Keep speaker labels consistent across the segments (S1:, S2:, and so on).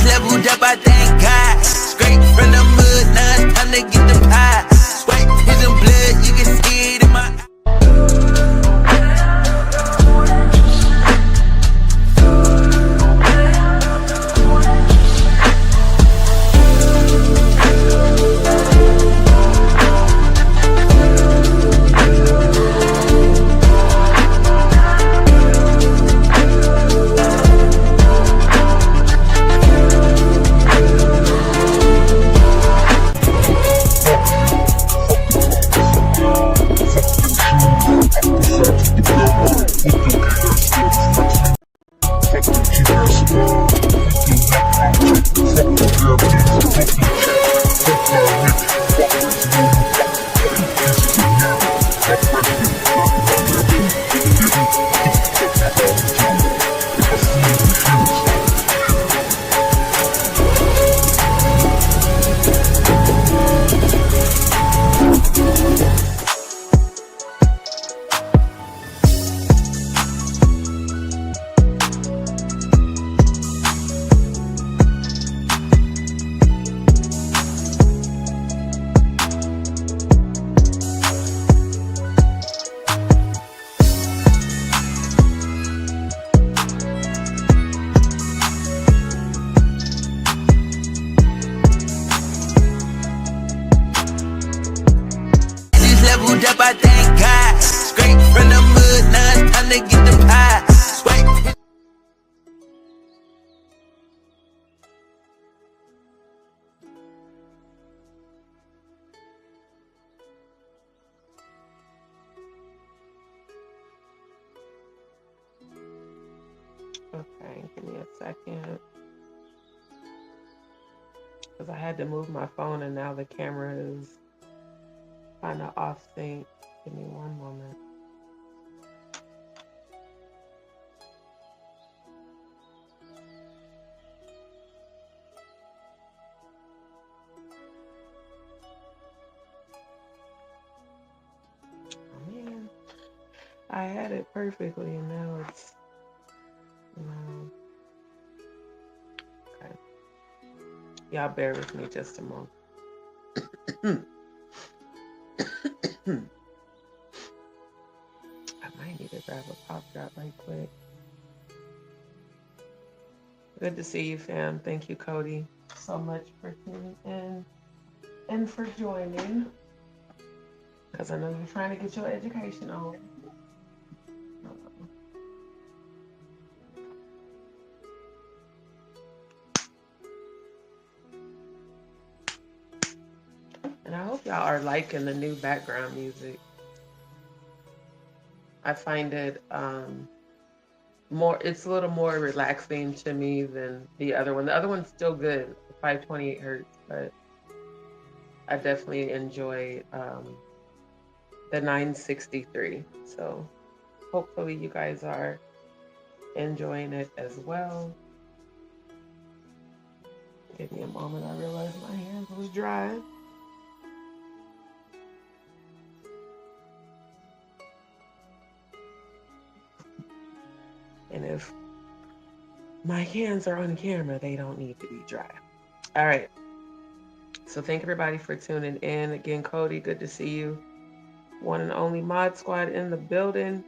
S1: Leveled up, I thank God. Straight from the mud, now it's time to get the pie. Sweat, tears, and blood, you can see it in my eyes. Leveled up, I thank God. Straight from the mud, now it's time to get the pie. Sweat.
S2: Okay, give me a second. Because I had to move my phone and now the camera is kind of off sync. Give me one moment. Oh man, I had it perfectly and now it's no. Okay, y'all bear with me just a moment. I might need to grab a pop drop right quick. Good to see you, fam. Thank you, Cody, so much for tuning in and for joining. Because I know you're trying to get your education on. And I hope y'all are liking the new background music. I find it it's a little more relaxing to me than the other one. The other one's still good, 528 hertz, but I definitely enjoy the 963. So hopefully you guys are enjoying it as well. Give me a moment, I realized my hands was dry. And if my hands are on camera, they don't need to be dry. All right. So thank everybody for tuning in. Again, Cody, good to see you. One and only Mod Squad in the building.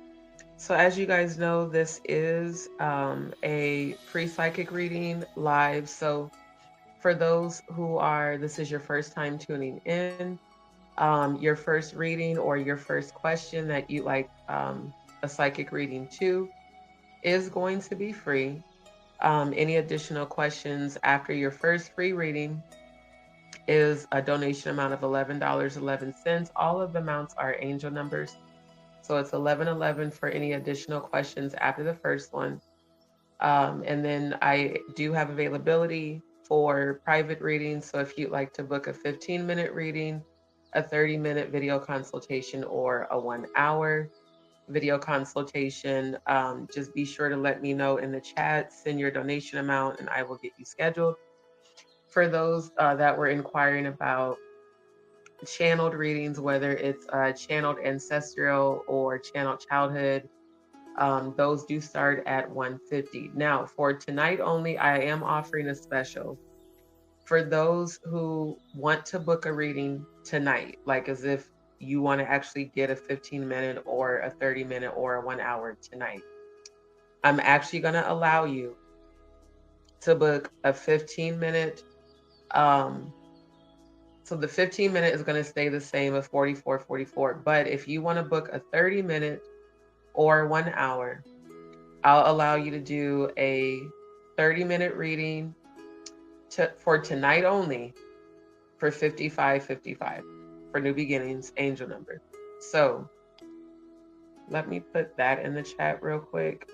S2: So as you guys know, this is a free psychic reading live. So for those who this is your first time tuning in, Your first reading or your first question that you like a psychic reading to is going to be free. Any additional questions after your first free reading is a donation amount of $11.11. All of the amounts are angel numbers. So it's 1111 for any additional questions after the first one. And then I do have availability for private readings. So if you'd like to book a 15-minute reading, a 30-minute video consultation, or a 1 hour video consultation, just be sure to let me know in the chat, send your donation amount, and I will get you scheduled. For those that were inquiring about channeled readings, whether it's channeled ancestral or channeled childhood, those do start at $150. Now, for tonight only, I am offering a special for those who want to book a reading tonight, like as if you want to actually get a 15-minute or a 30-minute or a 1 hour tonight. I'm actually going to allow you to book a 15-minute. So the 15-minute is going to stay the same at $44.44. But if you want to book a 30-minute or 1 hour, I'll allow you to do a 30-minute reading for tonight only for $55.55 for New Beginnings angel number. So let me put that in the chat real quick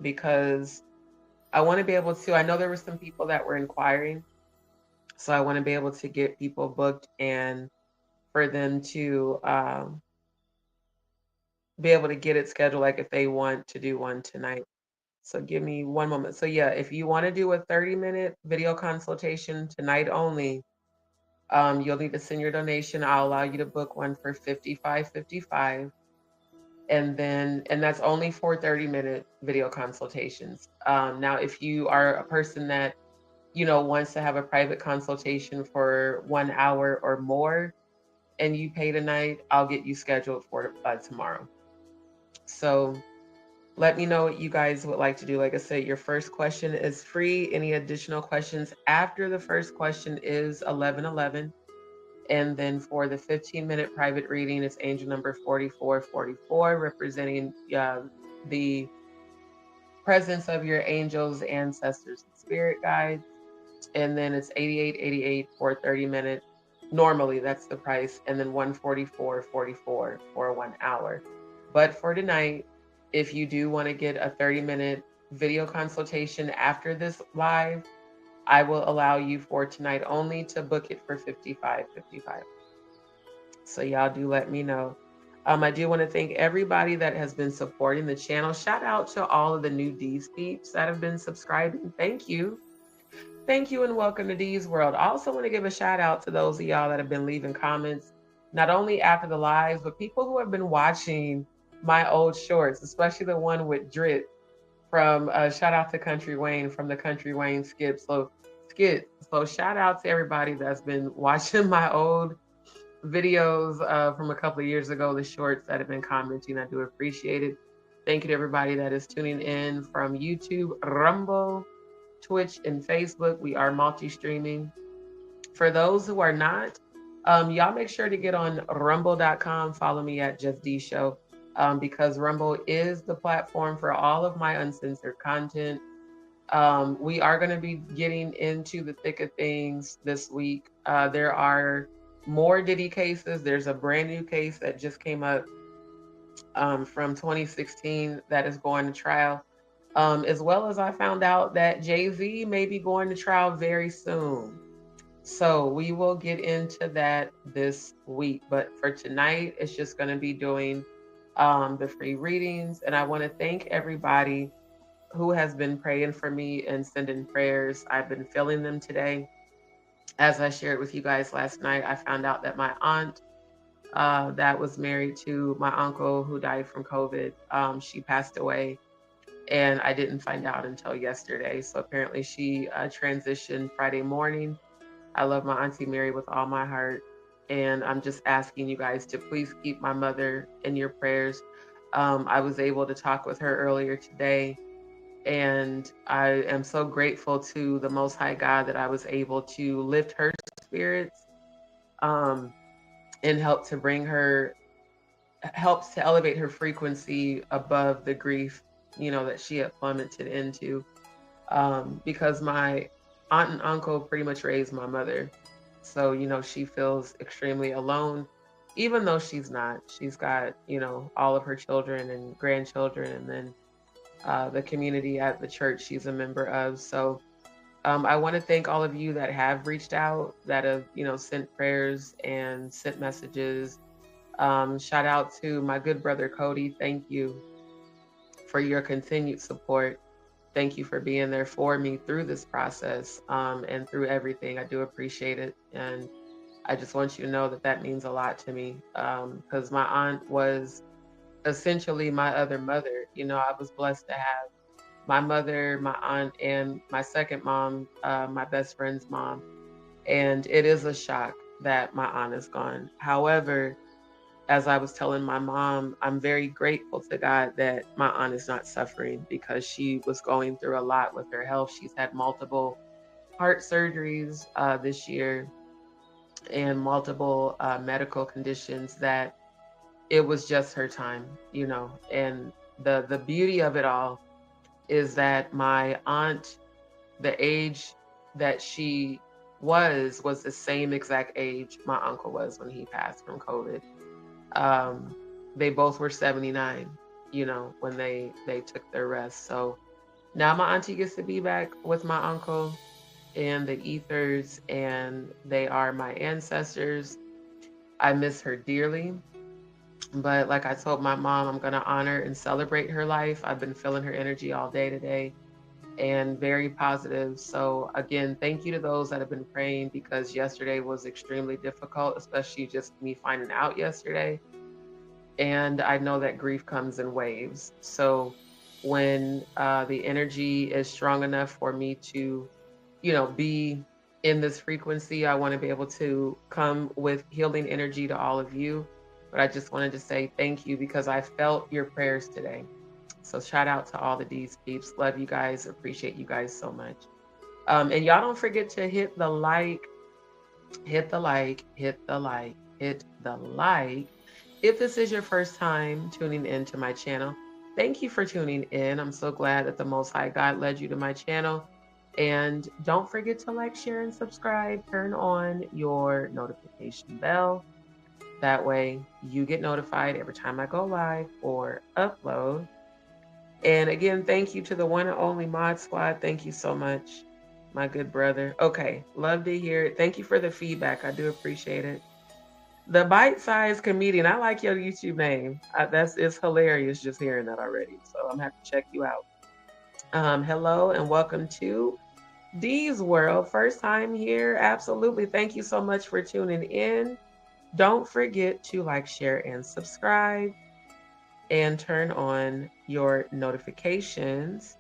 S2: because I want to be able to, I know there were some people that were inquiring, so I want to be able to get people booked and for them to be able to get it scheduled, like if they want to do one tonight. So give me one moment. So yeah, if you want to do a 30-minute video consultation tonight only, you'll need to send your donation. I'll allow you to book one for $55.55. And that's only for 30-minute video consultations. Now, if you are a person that, wants to have a private consultation for 1 hour or more and you pay tonight, I'll get you scheduled for tomorrow. So let me know what you guys would like to do. Like I said, your first question is free. Any additional questions after the first question is 1111. And then for the 15-minute private reading, it's angel number 4444, representing the presence of your angels, ancestors, and spirit guides. And then it's $88.88 for a 30-minute. Normally, that's the price. And then $144.44 for a 1 hour. But for tonight, if you do want to get a 30-minute video consultation after this live, I will allow you for tonight only to book it for $55.55. So y'all do let me know. I do want to thank everybody that has been supporting the channel. Shout out to all of the new D's peeps that have been subscribing. Thank you. Thank you and welcome to D's World. I also want to give a shout out to those of y'all that have been leaving comments, not only after the lives, but people who have been watching my old shorts, especially the one with Drit from shout out to Country Wayne from the Country Wayne skit. So shout out to everybody that's been watching my old videos from a couple of years ago, the shorts that have been commenting. I do appreciate it. Thank you to everybody that is tuning in from YouTube, Rumble, Twitch, and Facebook. We are multi-streaming. For those who are not, y'all make sure to get on rumble.com. Follow me at Just D Show. Because Rumble is the platform for all of my uncensored content. We are going to be getting into the thick of things this week. There are more Diddy cases. There's a brand new case that just came up from 2016 that is going to trial. As well as I found out that Jay-Z may be going to trial very soon. So we will get into that this week. But for tonight, it's just going to be doing the free readings. And I want to thank everybody who has been praying for me and sending prayers. I've been feeling them today. As I shared with you guys last night, I found out that my aunt that was married to my uncle who died from COVID, she passed away. And I didn't find out until yesterday. So apparently she transitioned Friday morning. I love my Auntie Mary with all my heart. And I'm just asking you guys to please keep my mother in your prayers. I was able to talk with her earlier today. And I am so grateful to the Most High God that I was able to lift her spirits. and helps to elevate her frequency above the grief, that she had plummeted into. Because my aunt and uncle pretty much raised my mother. So, she feels extremely alone, even though she's not. She's got, all of her children and grandchildren, and then the community at the church she's a member of. So, I want to thank all of you that have reached out, that have, sent prayers and sent messages. Shout out to my good brother Cody. Thank you for your continued support. Thank you for being there for me through this process, and through everything. I do appreciate it. And I just want you to know that that means a lot to me, because my aunt was essentially my other mother. I was blessed to have my mother, my aunt, and my second mom, my best friend's mom. And it is a shock that my aunt is gone. However, as I was telling my mom, I'm very grateful to God that my aunt is not suffering, because she was going through a lot with her health. She's had multiple heart surgeries this year, and multiple medical conditions, that it was just her time. And the beauty of it all is that my aunt, the age that she was the same exact age my uncle was when he passed from COVID. um, they both were 79, when they took their rest. So now my auntie gets to be back with my uncle and the ethers, and they are my ancestors. I miss her dearly, but like I told my mom, I'm going to honor and celebrate her life. I've been feeling her energy all day today, and very positive. So again, thank you to those that have been praying, because yesterday was extremely difficult, especially just me finding out yesterday. And I know that grief comes in waves. So when the energy is strong enough for me to, be in this frequency, I want to be able to come with healing energy to all of you. But I just wanted to say thank you, because I felt your prayers today. So shout out to all the D's peeps. Love you guys. Appreciate you guys so much. And y'all don't forget to hit the like, hit the like, hit the like, hit the like. If this is your first time tuning into my channel, thank you for tuning in. I'm so glad that the Most High God led you to my channel. And don't forget to like, share, and subscribe. Turn on your notification bell. That way you get notified every time I go live or upload. And again, thank you to the one and only Mod Squad. Thank you so much, my good brother. Okay, love to hear it. Thank you for the feedback. I do appreciate it. The bite-sized comedian. I like your YouTube name. It's hilarious just hearing that already. So I'm gonna have to check you out. Hello and welcome to Dee's World. First time here. Absolutely. Thank you so much for tuning in. Don't forget to like, share, and subscribe, and turn on your notifications.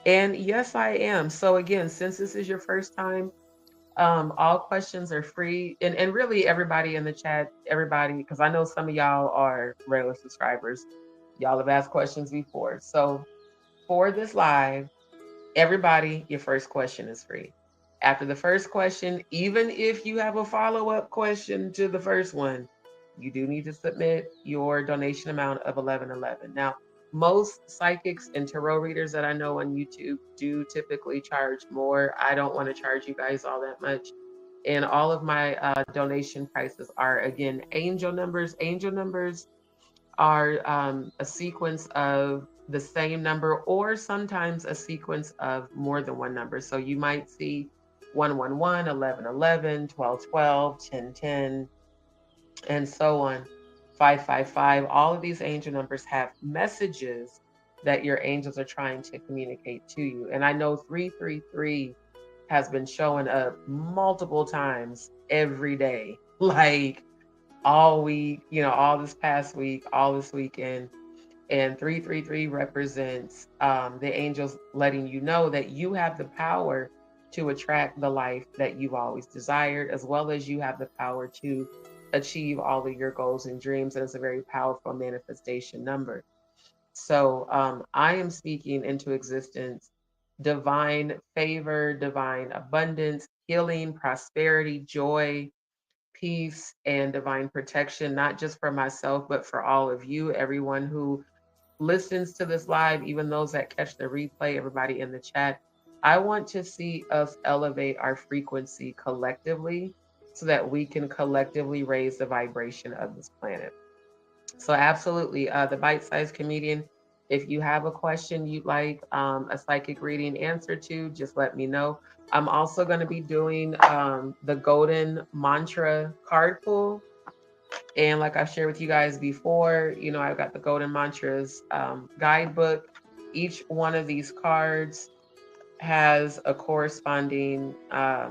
S2: And yes, I am. So again, since this is your first time, all questions are free. And really everybody in the chat, everybody, because I know some of y'all are regular subscribers. Y'all have asked questions before. So for this live, everybody, your first question is free. After the first question, even if you have a follow-up question to the first one, you do need to submit your donation amount of 1111. Now, most psychics and tarot readers that I know on YouTube do typically charge more. I don't want to charge you guys all that much. And all of my donation prices are, again, angel numbers. Angel numbers are a sequence of the same number, or sometimes a sequence of more than one number. So you might see 111, 1111, 1212, 1010, and so on, 555. All of these angel numbers have messages that your angels are trying to communicate to you. And I know 333 has been showing up multiple times every day, like all week, all this past week, all this weekend. And 333 represents the angels letting you know that you have the power to attract the life that you've always desired, as well as you have the power to achieve all of your goals and dreams. And it's a very powerful manifestation number. So I am speaking into existence divine favor, divine abundance, healing, prosperity, joy, peace and divine protection, not just for myself, but for all of you, everyone who listens to this live, even those that catch the replay, everybody in the chat. I want to see us elevate our frequency collectively so that we can collectively raise the vibration of this planet. So absolutely, the bite-sized comedian. If you have a question you'd like a psychic reading answer to, just let me know. I'm also going to be doing the golden mantra card pull. And like I shared with you guys before, you know, I've got the golden mantras guidebook. Each one of these cards has a corresponding, try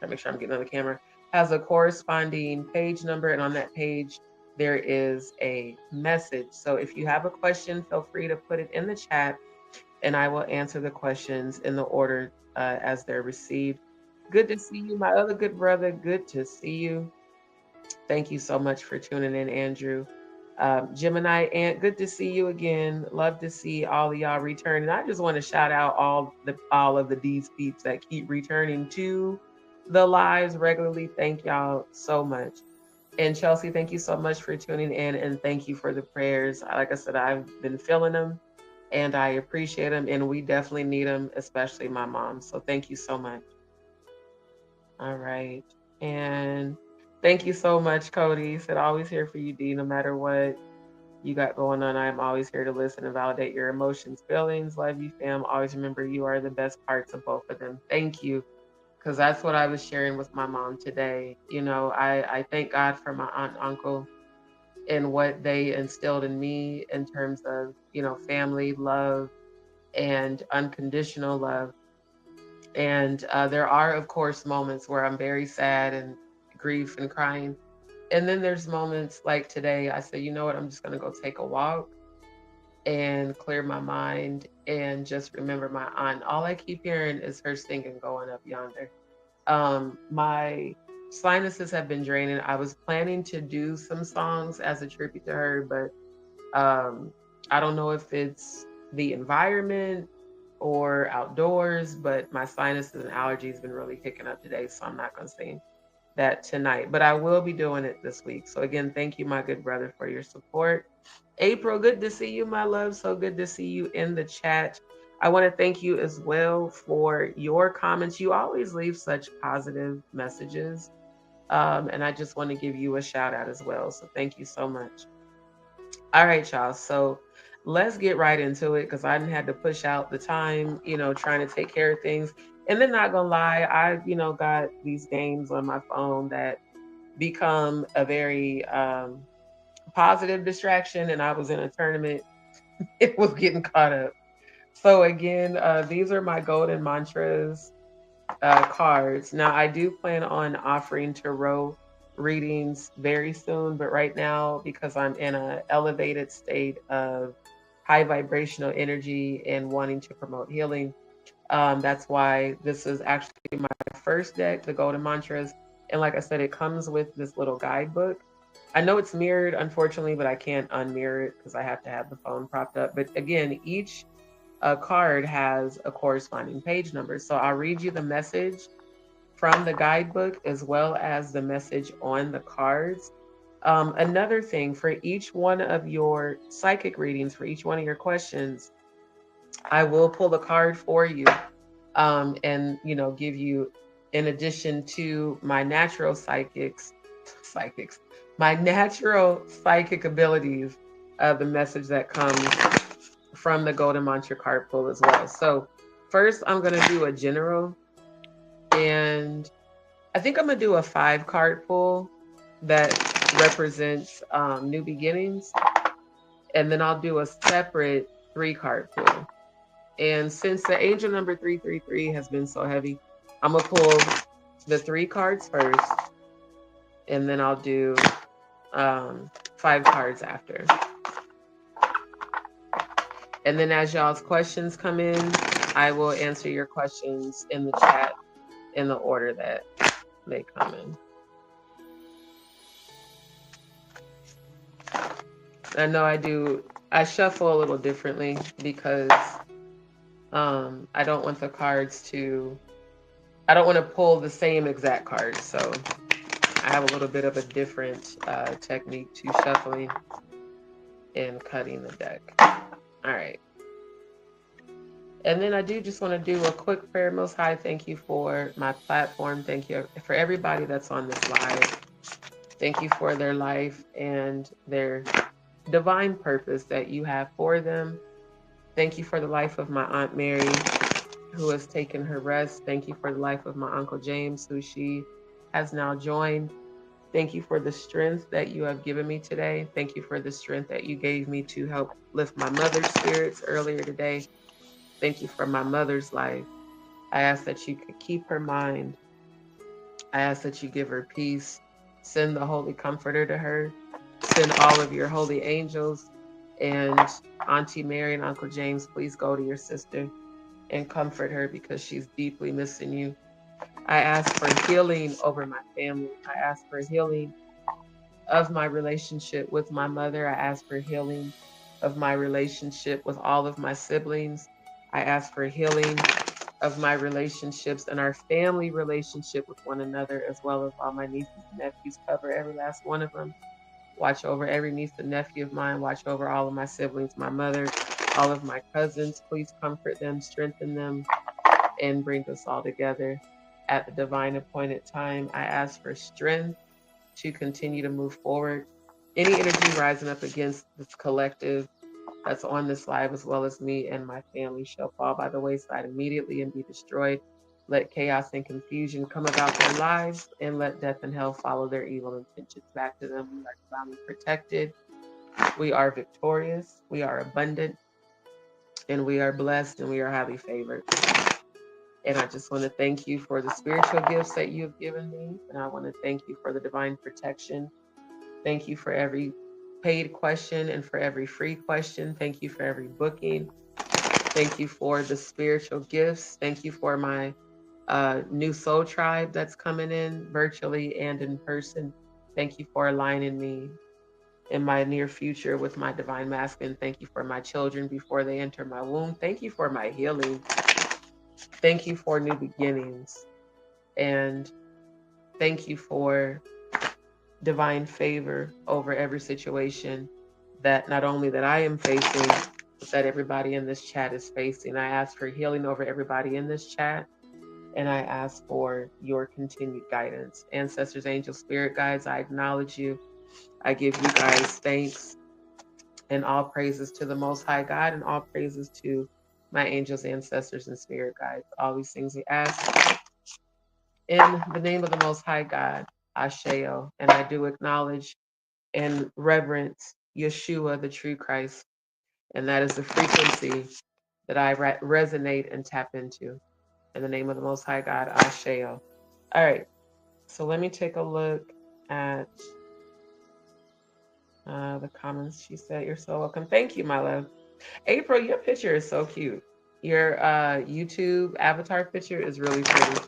S2: to make sure I'm getting on the camera, has a corresponding page number. And on that page, there is a message. So if you have a question, feel free to put it in the chat and I will answer the questions in the order as they're received. Good to see you, my other good brother. Good to see you. Thank you so much for tuning in, Andrew. Gemini Ant, good to see you again. Love to see all of y'all return. And I just want to shout out all of the D's peeps that keep returning to the lives regularly. Thank y'all so much. And Chelsea, thank you so much for tuning in and thank you for the prayers. Like I said, I've been feeling them and I appreciate them and we definitely need them, especially my mom. So thank you so much. All right. And thank you so much, Cody. He said, always here for you, D, no matter what you got going on. I'm always here to listen and validate your emotions, feelings. Love you, fam. Always remember you are the best parts of both of them. Thank you. Because that's what I was sharing with my mom today. You know, I thank God for my aunt and uncle and what they instilled in me in terms of, you know, family, love, and unconditional love. And there are, of course, moments where I'm very sad and grief and crying. And then there's moments like today, I said, you know what, I'm just going to go take a walk and clear my mind and just remember my aunt. All I keep hearing is her singing Going Up Yonder. My sinuses have been draining. I was planning to do some songs as a tribute to her, but I don't know if it's the environment or outdoors, but my sinuses and allergies been really kicking up today, so I'm not going to sing that tonight, but I will be doing it this week. So again, thank you, my good brother, for your support. April, good to see you, my love. So good to see you in the chat. I want to thank you as well for your comments. You always leave such positive messages. And I just want to give you a shout out as well. So thank you so much. All right, y'all. So let's get right into it because I didn't had to push out the time, you know, trying to take care of things. And then not gonna lie, I, you know, got these games on my phone that become a very positive distraction. And I was in a tournament, it was getting caught up. So again, these are my golden mantras cards. Now I do plan on offering tarot readings very soon, but right now, because I'm in an elevated state of high vibrational energy and wanting to promote healing, that's why this is actually my first deck, the Golden Mantras. And like I said, it comes with this little guidebook. I know it's mirrored, unfortunately, but I can't unmirror it because I have to have the phone propped up. But again, each card has a corresponding page number. So I'll read you the message from the guidebook as well as the message on the cards. Another thing, for each one of your psychic readings, for each one of your questions, I will pull a card for you and, you know, give you, in addition to my natural my natural psychic abilities, the message that comes from the Golden Mantra card pull as well. So first I'm going to do a general, and I think I'm going to do a 5-card pull that represents new beginnings. And then I'll do a separate 3-card pull. And since the angel number 333 has been so heavy, I'm going to pull the 3 cards first, and then I'll do 5 cards after. And then as y'all's questions come in, I will answer your questions in the chat in the order that they come in. I know I shuffle a little differently because I don't want the cards I don't want to pull the same exact cards. So I have a little bit of a different technique to shuffling and cutting the deck. All right. And then I do just want to do a quick prayer. Most High, thank you for my platform. Thank you for everybody that's on this live. Thank you for their life and their divine purpose that you have for them. Thank you for the life of my Aunt Mary, who has taken her rest. Thank you for the life of my Uncle James, who she has now joined. Thank you for the strength that you have given me today. Thank you for the strength that you gave me to help lift my mother's spirits earlier today. Thank you for my mother's life. I ask that you could keep her mind. I ask that you give her peace. Send the Holy Comforter to her. Send all of your holy angels. And Auntie Mary and Uncle James, please go to your sister and comfort her because she's deeply missing you. I ask for healing over my family. I ask for healing of my relationship with my mother. I ask for healing of my relationship with all of my siblings. I ask for healing of my relationships and our family relationship with one another, as well as all my nieces and nephews. Cover every last one of them. Watch over every niece and nephew of mine. Watch over all of my siblings, my mother, all of my cousins. Please comfort them, strengthen them, and bring us all together at the divine appointed time. I ask for strength to continue to move forward. Any energy rising up against this collective that's on this live, as well as me and my family, shall fall by the wayside immediately and be destroyed. Let chaos and confusion come about their lives, and let death and hell follow their evil intentions back to them. We are divinely protected. We are victorious. We are abundant. And we are blessed, and we are highly favored. And I just want to thank you for the spiritual gifts that you have given me. And I want to thank you for the divine protection. Thank you for every paid question and for every free question. Thank you for every booking. Thank you for the spiritual gifts. Thank you for my new soul tribe that's coming in virtually and in person. Thank you for aligning me in my near future with my divine masculine. Thank you for my children before they enter my womb. Thank you for my healing. Thank you for new beginnings. And thank you for divine favor over every situation that not only that I am facing, but that everybody in this chat is facing. I ask for healing over everybody in this chat, and I ask for your continued guidance. Ancestors, angels, spirit guides, I acknowledge you. I give you guys thanks and all praises to the Most High God, and all praises to my angels, ancestors, and spirit guides. All these things we ask in the name of the Most High God, Asheo. And I do acknowledge and reverence Yeshua, the true Christ. And that is the frequency that I resonate and tap into. In the name of the Most High God, Asheo. All right. So let me take a look at the comments. She said, "You're so welcome." Thank you, my love. April, your picture is so cute. Your YouTube avatar picture is really pretty.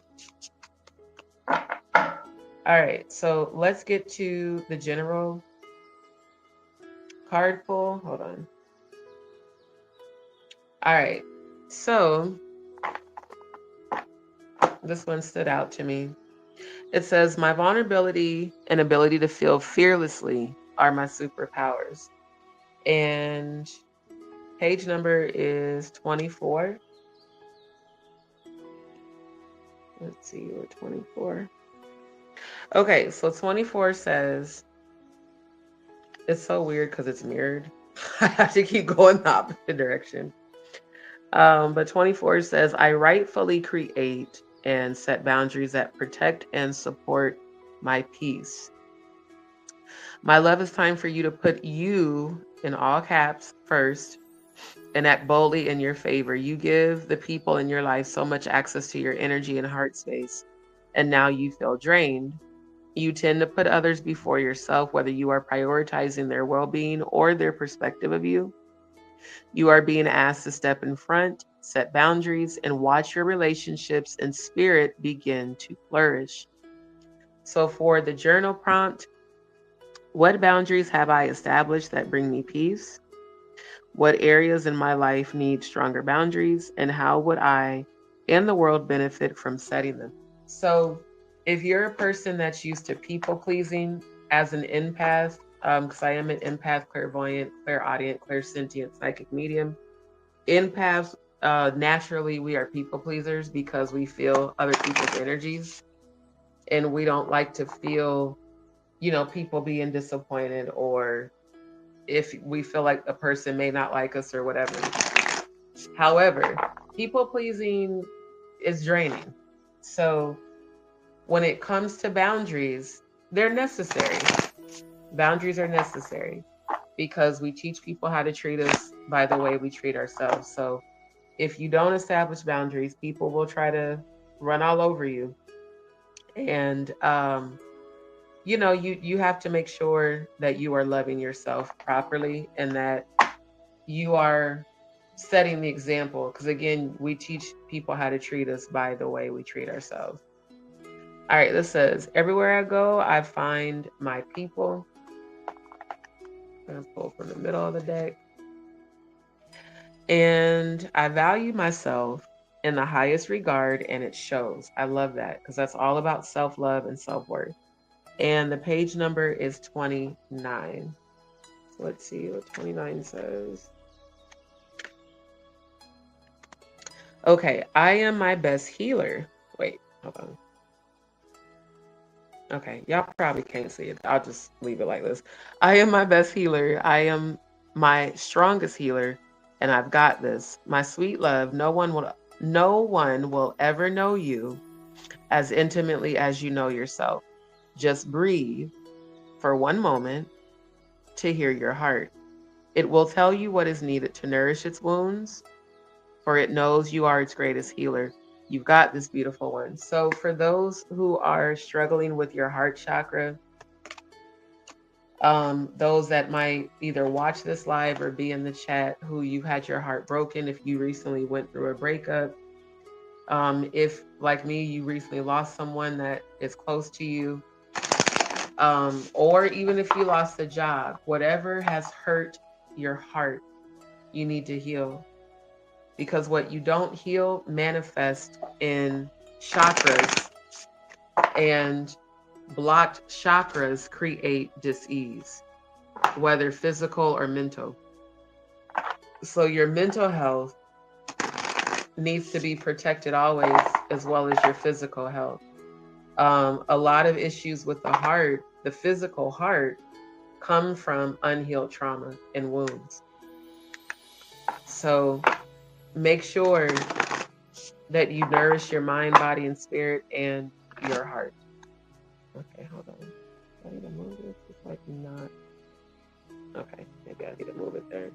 S2: All right, so let's get to the general card pull. Hold on. All right, so this one stood out to me. It says, "My vulnerability and ability to feel fearlessly are my superpowers." And page number is 24. Let's see, we're 24. Okay, so 24 says, it's so weird because it's mirrored. I have to keep going the opposite direction. But 24 says, "I rightfully create and set boundaries that protect and support my peace. My love, is time for you to put you in all caps first and act boldly in your favor. You give the people in your life so much access to your energy and heart space, and now you feel drained. You tend to put others before yourself, whether you are prioritizing their well-being or their perspective of you. You are being asked to step in front, set boundaries, and watch your relationships and spirit begin to flourish." So for the journal prompt, what boundaries have I established that bring me peace? What areas in my life need stronger boundaries? And how would I and the world benefit from setting them? So if you're a person that's used to people pleasing as an empath, because I am an empath, clairvoyant, clairaudient, clairsentient, psychic medium. Empaths, naturally, we are people pleasers because we feel other people's energies, and we don't like to feel, people being disappointed, or if we feel like a person may not like us or whatever. However, people pleasing is draining. So when it comes to boundaries, they're necessary. Boundaries are necessary because we teach people how to treat us by the way we treat ourselves. So if you don't establish boundaries, people will try to run all over you. And you have to make sure that you are loving yourself properly and that you are setting the example. Because again, we teach people how to treat us by the way we treat ourselves. All right, this says, everywhere I go, I find my people. I'm going to pull from the middle of the deck. And I value myself in the highest regard, and it shows. I love that because that's all about self-love and self-worth. And the page number is 29. So let's see what 29 says. Okay, I am my best healer. Wait, hold on. Okay, y'all probably can't see it. I'll just leave it like this. I am my best healer. I am my strongest healer, and I've got this. My sweet love, no one will ever know you as intimately as you know yourself. Just breathe for one moment to hear your heart. It will tell you what is needed to nourish its wounds, for it knows you are its greatest healer. You've got this, beautiful one. So for those who are struggling with your heart chakra, those that might either watch this live or be in the chat who you had your heart broken, if you recently went through a breakup, if like me, you recently lost someone that is close to you, or even if you lost a job, whatever has hurt your heart, you need to heal. Because what you don't heal manifests in chakras, and blocked chakras create dis-ease, whether physical or mental. So your mental health needs to be protected always, as well as your physical health. A lot of issues with the heart, the physical heart, come from unhealed trauma and wounds. So make sure that you nourish your mind, body, and spirit, and your heart. Okay, hold on. I need to move this. It's like not. Okay, maybe I need to move it there.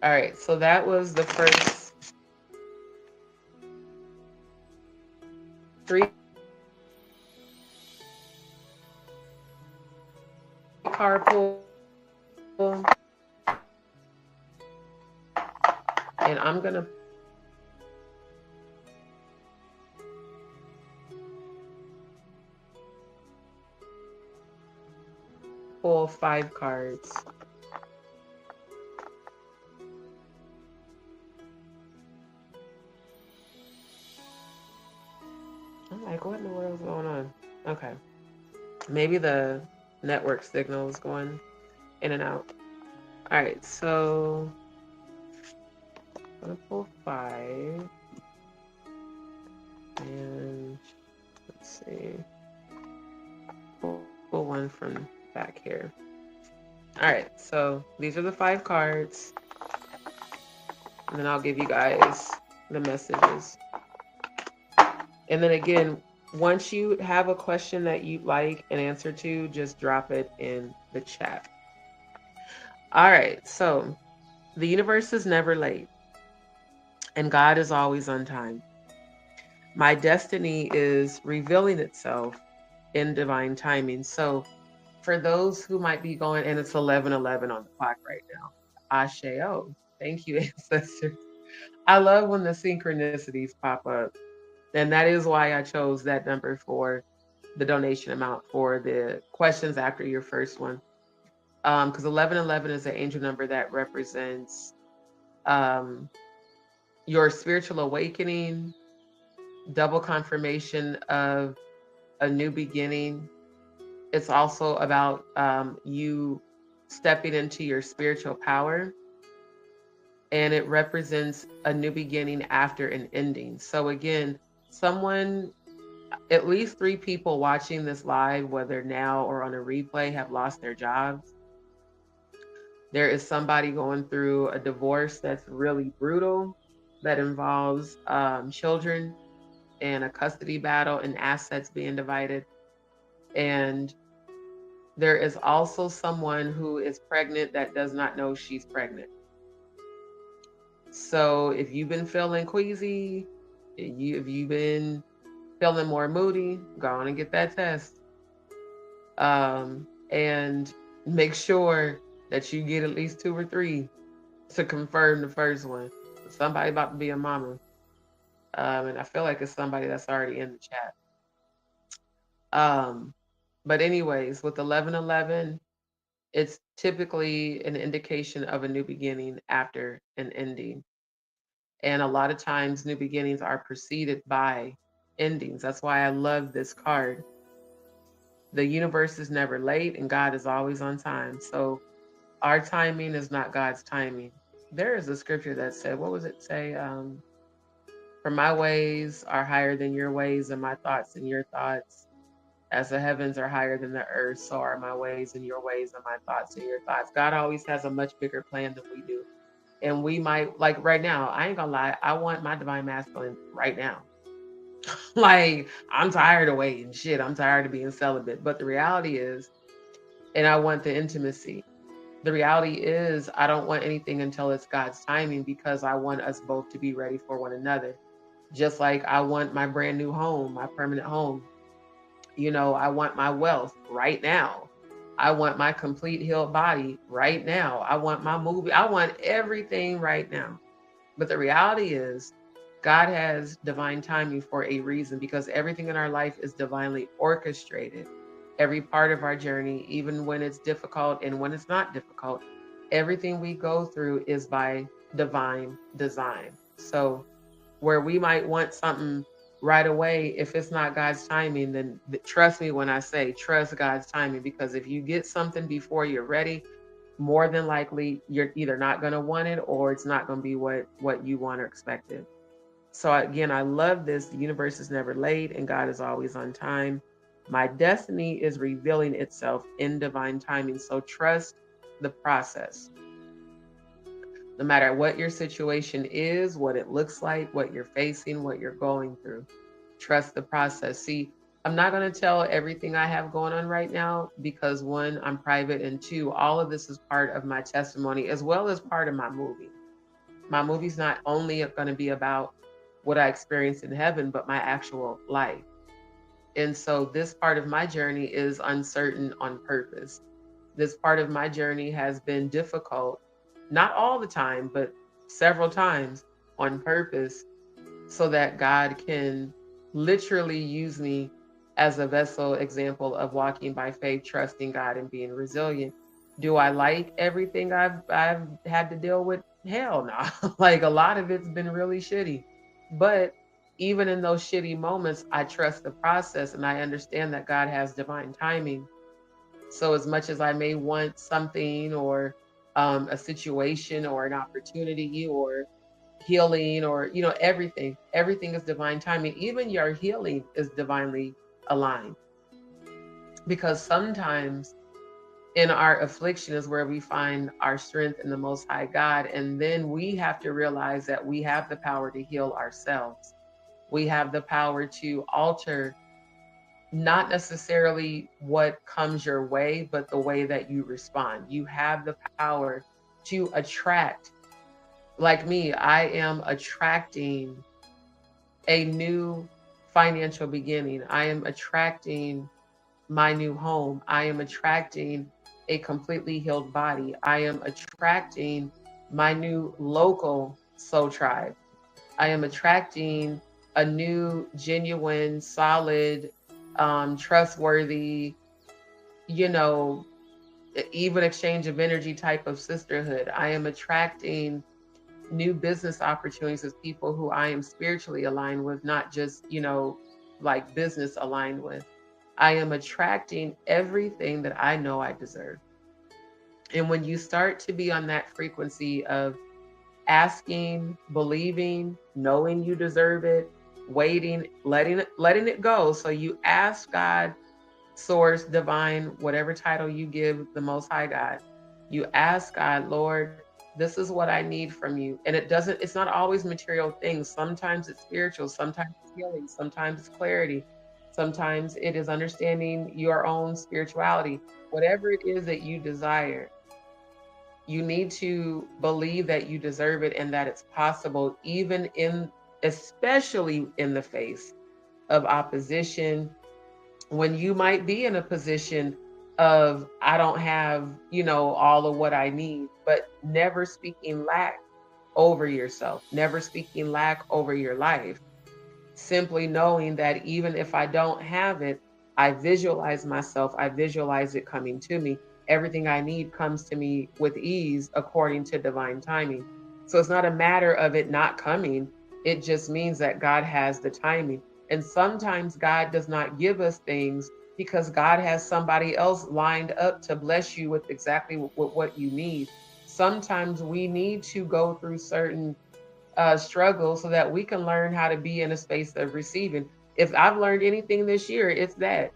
S2: All right, so that was the first 3 card pull. And I'm going to pull 5 cards. I'm like, what in the world is going on? Okay. Maybe the network signal is going in and out. All right, so I'm going to pull 5. And let's see. Pull 1 from back here. All right, so these are the 5 cards. And then I'll give you guys the messages. And then again, once you have a question that you'd like an answer to, just drop it in the chat. All right, so the universe is never late, and God is always on time. My destiny is revealing itself in divine timing. So for those who might be going, and it's 11:11 on the clock right now. Asheo. Thank you, ancestors. I love when the synchronicities pop up. And that is why I chose that number for the donation amount for the questions after your first one. Because 11:11 is an angel number that represents your spiritual awakening, double confirmation of a new beginning. It's also about you stepping into your spiritual power, and it represents a new beginning after an ending. So again, someone, at least 3 people watching this live, whether now or on a replay, have lost their jobs. There is somebody going through a divorce that's really brutal, that involves children and a custody battle and assets being divided. And there is also someone who is pregnant that does not know she's pregnant. So if you've been feeling queasy, if you've been feeling more moody, go on and get that test. And make sure that you get at least 2 or 3 to confirm the first one. Somebody about to be a mama. And I feel like it's somebody that's already in the chat. But anyways, with 1111, it's typically an indication of a new beginning after an ending. And a lot of times new beginnings are preceded by endings. That's why I love this card. The universe is never late and God is always on time. So our timing is not God's timing. There is a scripture that said, what was it say? For my ways are higher than your ways, and my thoughts than your thoughts. As the heavens are higher than the earth, so are my ways and your ways, and my thoughts and your thoughts. God always has a much bigger plan than we do. And we might, like right now, I ain't gonna lie, I want my divine masculine right now. Like, I'm tired of waiting. Shit, I'm tired of being celibate. But the reality is, and I want the intimacy. The reality is, I don't want anything until it's God's timing, because I want us both to be ready for one another. Just like I want my brand new home, my permanent home. You know, I want my wealth right now. I want my complete healed body right now. I want my movie. I want everything right now. But the reality is, God has divine timing for a reason, because everything in our life is divinely orchestrated. Every part of our journey, even when it's difficult and when it's not difficult, everything we go through is by divine design. So where we might want something right away, if it's not God's timing, then trust me when I say trust God's timing, because if you get something before you're ready, more than likely you're either not going to want it or it's not going to be what you want or expected. So again, I love this. The universe is never late and God is always on time. My destiny is revealing itself in divine timing. So trust the process. No matter what your situation is, what it looks like, what you're facing, what you're going through, trust the process. See, I'm not going to tell everything I have going on right now, because 1, I'm private, and 2, all of this is part of my testimony as well as part of my movie. My movie's not only going to be about what I experienced in heaven, but my actual life. And so this part of my journey is uncertain on purpose. This part of my journey has been difficult, not all the time, but several times on purpose, so that God can literally use me as a vessel example of walking by faith, trusting God and being resilient. Do I like everything I've had to deal with? Hell no. Like, a lot of it's been really shitty. But even in those shitty moments, I trust the process and I understand that God has divine timing. So as much as I may want something or a situation or an opportunity or healing or, you know, everything is divine timing. Even your healing is divinely aligned, because sometimes in our affliction is where we find our strength in the Most High God. And then we have to realize that we have the power to heal ourselves. We have the power to alter not necessarily what comes your way, but the way that you respond. You have the power to attract. Like me, I am attracting a new financial beginning. I am attracting my new home. I am attracting a completely healed body. I am attracting my new local soul tribe. I am attracting a new, genuine, solid, trustworthy, you know, even exchange of energy type of sisterhood. I am attracting new business opportunities with people who I am spiritually aligned with, not just, like business aligned with. I am attracting everything that I know I deserve. And when you start to be on that frequency of asking, believing, knowing you deserve it, waiting, letting it go. So you ask God, source, divine, whatever title you give the most high God. You ask God, Lord, this is what I need from you. And it's not always material things. Sometimes it's spiritual, sometimes it's healing, sometimes it's clarity. Sometimes it is understanding your own spirituality. Whatever it is that you desire, you need to believe that you deserve it and that it's possible, especially in the face of opposition, when you might be in a position of, I don't have, all of what I need, but never speaking lack over yourself, never speaking lack over your life. Simply knowing that even if I don't have it, I visualize myself, I visualize it coming to me. Everything I need comes to me with ease according to divine timing. So it's not a matter of it not coming. It just means that God has the timing. And sometimes God does not give us things because God has somebody else lined up to bless you with exactly what you need. Sometimes we need to go through certain struggle so that we can learn how to be in a space of receiving. If I've learned anything this year, it's that,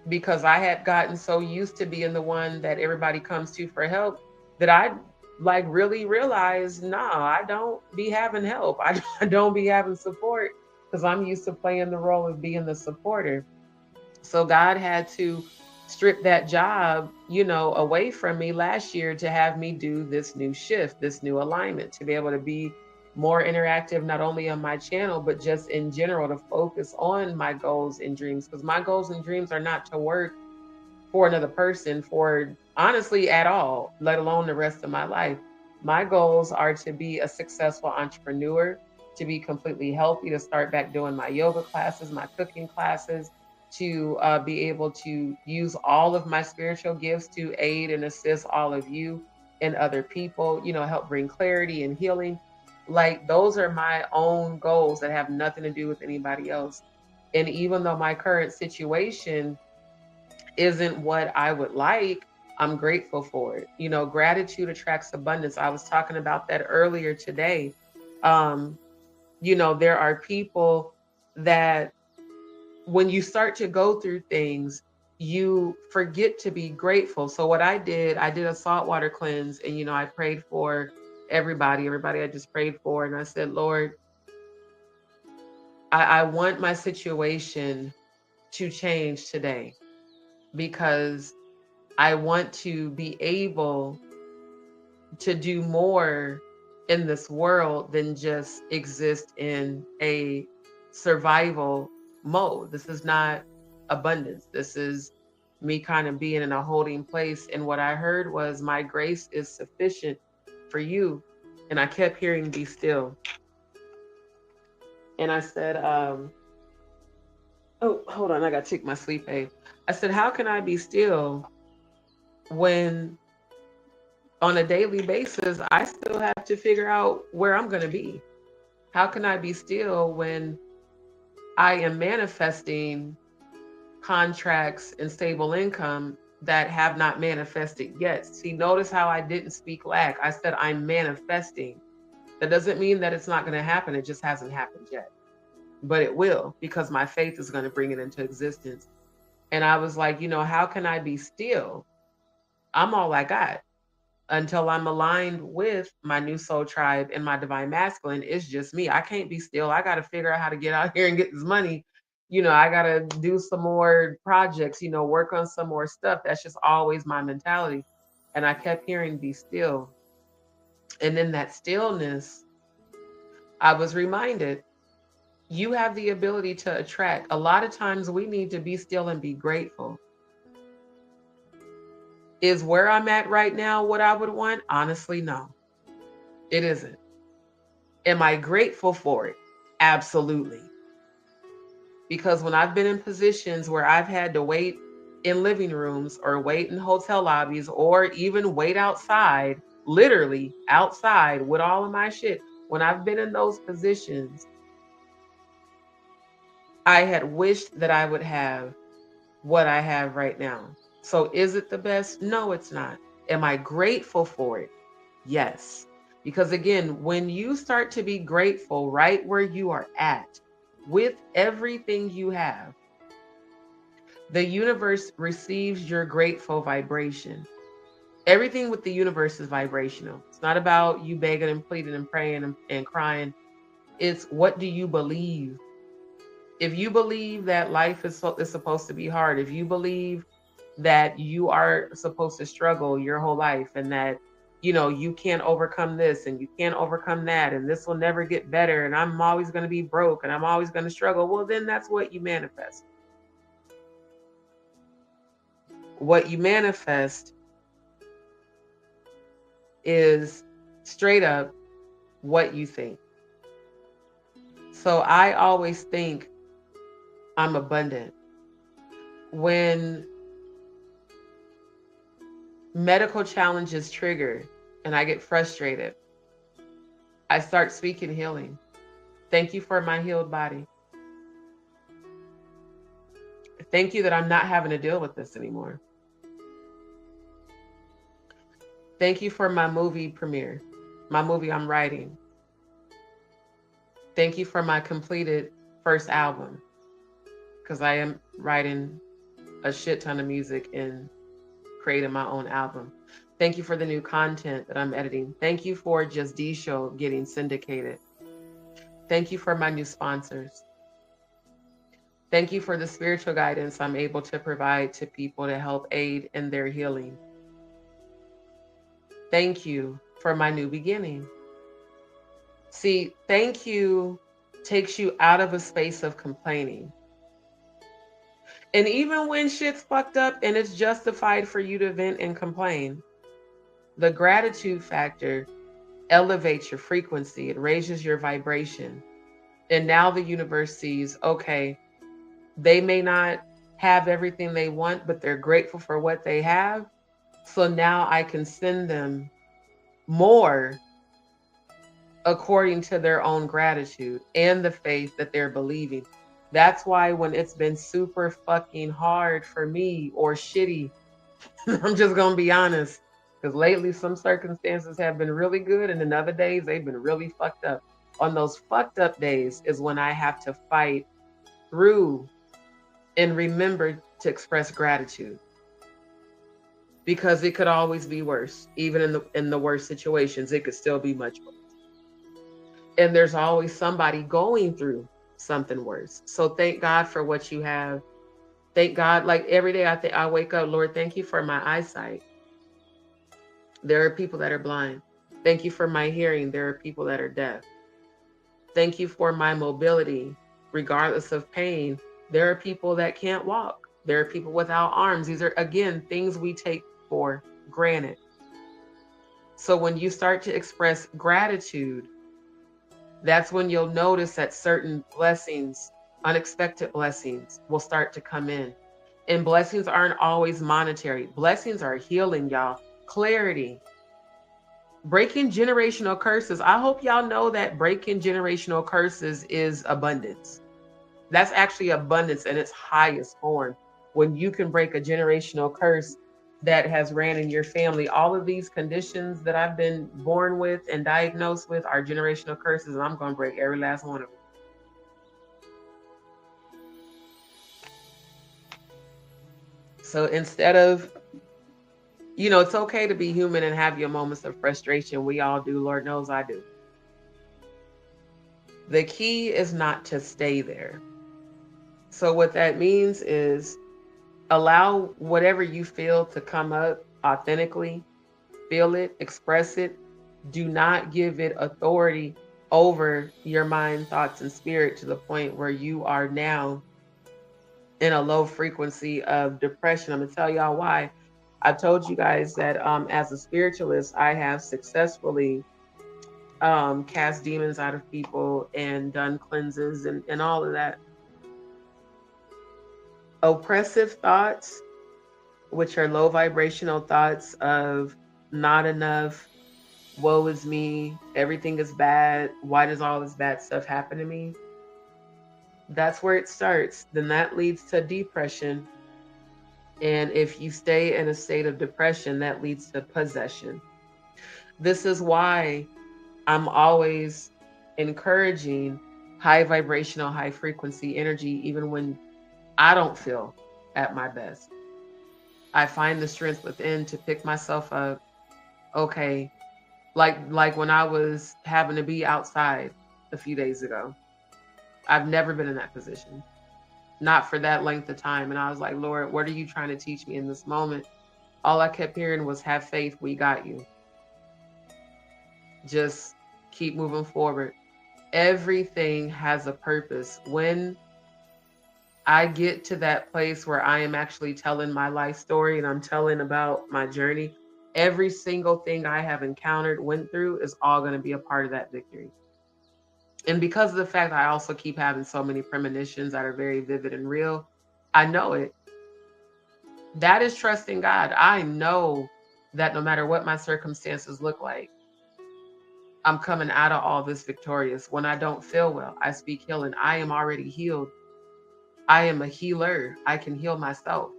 S2: because I had gotten so used to being the one that everybody comes to for help that I like really realized, nah, I don't be having help. I don't be having support because I'm used to playing the role of being the supporter. So God had to strip that job, away from me last year to have me do this new shift, this new alignment, to be able to be more interactive, not only on my channel, but just in general, to focus on my goals and dreams. Because my goals and dreams are not to work for another person for honestly at all, let alone the rest of my life. My goals are to be a successful entrepreneur, to be completely healthy, to start back doing my yoga classes, my cooking classes, to be able to use all of my spiritual gifts to aid and assist all of you and other people, help bring clarity and healing. Like, those are my own goals that have nothing to do with anybody else. And even though my current situation isn't what I would like, I'm grateful for it. Gratitude attracts abundance. I was talking about that earlier today. Um, there are people that when you start to go through things, you forget to be grateful. So what I did a saltwater cleanse, and I prayed for everybody I just prayed for, and I said, Lord, I want my situation to change today, because I want to be able to do more in this world than just exist in a survival mode. This is not abundance. This is me kind of being in a holding place. And what I heard was, my grace is sufficient for you. And I kept hearing, be still. And I said, oh, hold on, I got to take my sleep aid. I said, how can I be still when on a daily basis, I still have to figure out where I'm going to be? How can I be still when I am manifesting contracts and stable income that have not manifested yet? See, notice how I didn't speak lack. I said I'm manifesting. That doesn't mean that it's not going to happen. It just hasn't happened yet. But it will, because my faith is going to bring it into existence. And I was like, how can I be still? I'm all I got. Until I'm aligned with my new soul tribe and my divine masculine, it's just me. I can't be still. I got to figure out how to get out here and get this money. I got to do some more projects, work on some more stuff. That's just always my mentality. And I kept hearing, be still. And in that stillness, I was reminded, you have the ability to attract. A lot of times we need to be still and be grateful. Is where I'm at right now what I would want? Honestly, no, it isn't. Am I grateful for it? Absolutely. Because when I've been in positions where I've had to wait in living rooms or wait in hotel lobbies or even wait outside, literally outside with all of my shit. When I've been in those positions, I had wished that I would have what I have right now. So is it the best? No, it's not. Am I grateful for it? Yes. Because again, when you start to be grateful right where you are at with everything you have, the universe receives your grateful vibration. Everything with the universe is vibrational. It's not about you begging and pleading and praying and crying. It's what do you believe? If you believe that life is supposed to be hard, if you believe that you are supposed to struggle your whole life and that, you can't overcome this and you can't overcome that and this will never get better and I'm always going to be broke and I'm always going to struggle, well, then that's what you manifest. What you manifest is straight up what you think. So I always think I'm abundant. When medical challenges trigger and I get frustrated, I start speaking healing. Thank you for my healed body. Thank you that I'm not having to deal with this anymore. Thank you for my movie premiere, my movie I'm writing. Thank you for my completed first album, because I am writing a shit ton of music and creating my own album. Thank you for the new content that I'm editing. Thank you for Just D Show getting syndicated. Thank you for my new sponsors. Thank you for the spiritual guidance I'm able to provide to people to help aid in their healing. Thank you for my new beginning. See, thank you takes you out of a space of complaining. And even when shit's fucked up and it's justified for you to vent and complain, the gratitude factor elevates your frequency, it raises your vibration. And now the universe sees, okay, they may not have everything they want, but they're grateful for what they have. So now I can send them more according to their own gratitude and the faith that they're believing. That's why when it's been super fucking hard for me or shitty, I'm just going to be honest, because lately some circumstances have been really good and then other days they've been really fucked up. On those fucked up days is when I have to fight through and remember to express gratitude, because it could always be worse. Even in the worst situations, it could still be much worse. And there's always somebody going through something worse. So thank God for what you have. Thank God, like every day I wake up, Lord, thank you for my eyesight. There are people that are blind. Thank you for my hearing. There are people that are deaf. Thank you for my mobility, regardless of pain. There are people that can't walk. There are people without arms. These are, again, things we take for granted. So when you start to express gratitude, that's when you'll notice that certain blessings, unexpected blessings, will start to come in. And blessings aren't always monetary. Blessings are healing, y'all. Clarity. Breaking generational curses. I hope y'all know that breaking generational curses is abundance. That's actually abundance in its highest form. When you can break a generational curse that has ran in your family. All of these conditions that I've been born with and diagnosed with are generational curses, and I'm going to break every last one of them. So instead of, it's okay to be human and have your moments of frustration. We all do. Lord knows I do. The key is not to stay there. So what that means is allow whatever you feel to come up authentically. Feel it, express it. Do not give it authority over your mind, thoughts, and spirit to the point where you are now in a low frequency of depression. I'm going to tell y'all why. I told you guys that as a spiritualist, I have successfully cast demons out of people and done cleanses and all of that. Oppressive thoughts, which are low vibrational thoughts of not enough, woe is me, everything is bad, why does all this bad stuff happen to me? That's where it starts. Then that leads to depression. And if you stay in a state of depression, that leads to possession. This is why I'm always encouraging high vibrational, high frequency energy, even when I don't feel at my best. I find the strength within to pick myself up. Okay, like when I was having to be outside a few days ago. I've never been in that position, not for that length of time. And I was like, Lord, what are you trying to teach me in this moment? All I kept hearing was, have faith, we got you. Just keep moving forward. Everything has a purpose. When I get to that place where I am actually telling my life story and I'm telling about my journey, every single thing I have encountered, went through, is all going to be a part of that victory. And because of the fact I also keep having so many premonitions that are very vivid and real, I know it. That is trusting God. I know that no matter what my circumstances look like, I'm coming out of all this victorious. When I don't feel well, I speak healing. I am already healed. I am a healer. I can heal myself.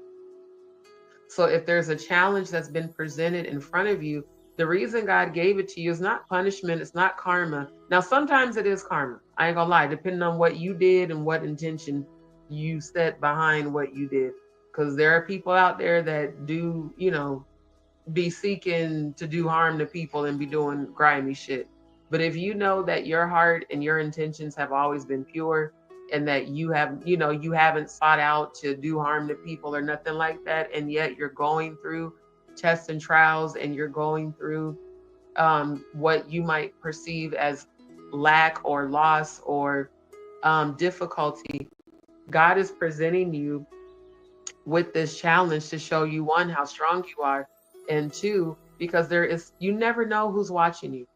S2: So if there's a challenge that's been presented in front of you, the reason God gave it to you is not punishment. It's not karma. Now, sometimes it is karma. I ain't gonna lie, depending on what you did and what intention you set behind what you did. Because there are people out there that do, be seeking to do harm to people and be doing grimy shit. But if you know that your heart and your intentions have always been pure, and that you haven't sought out to do harm to people or nothing like that, and yet you're going through tests and trials, and you're going through what you might perceive as lack or loss or difficulty, God is presenting you with this challenge to show you, one, how strong you are, and two, because you never know who's watching you.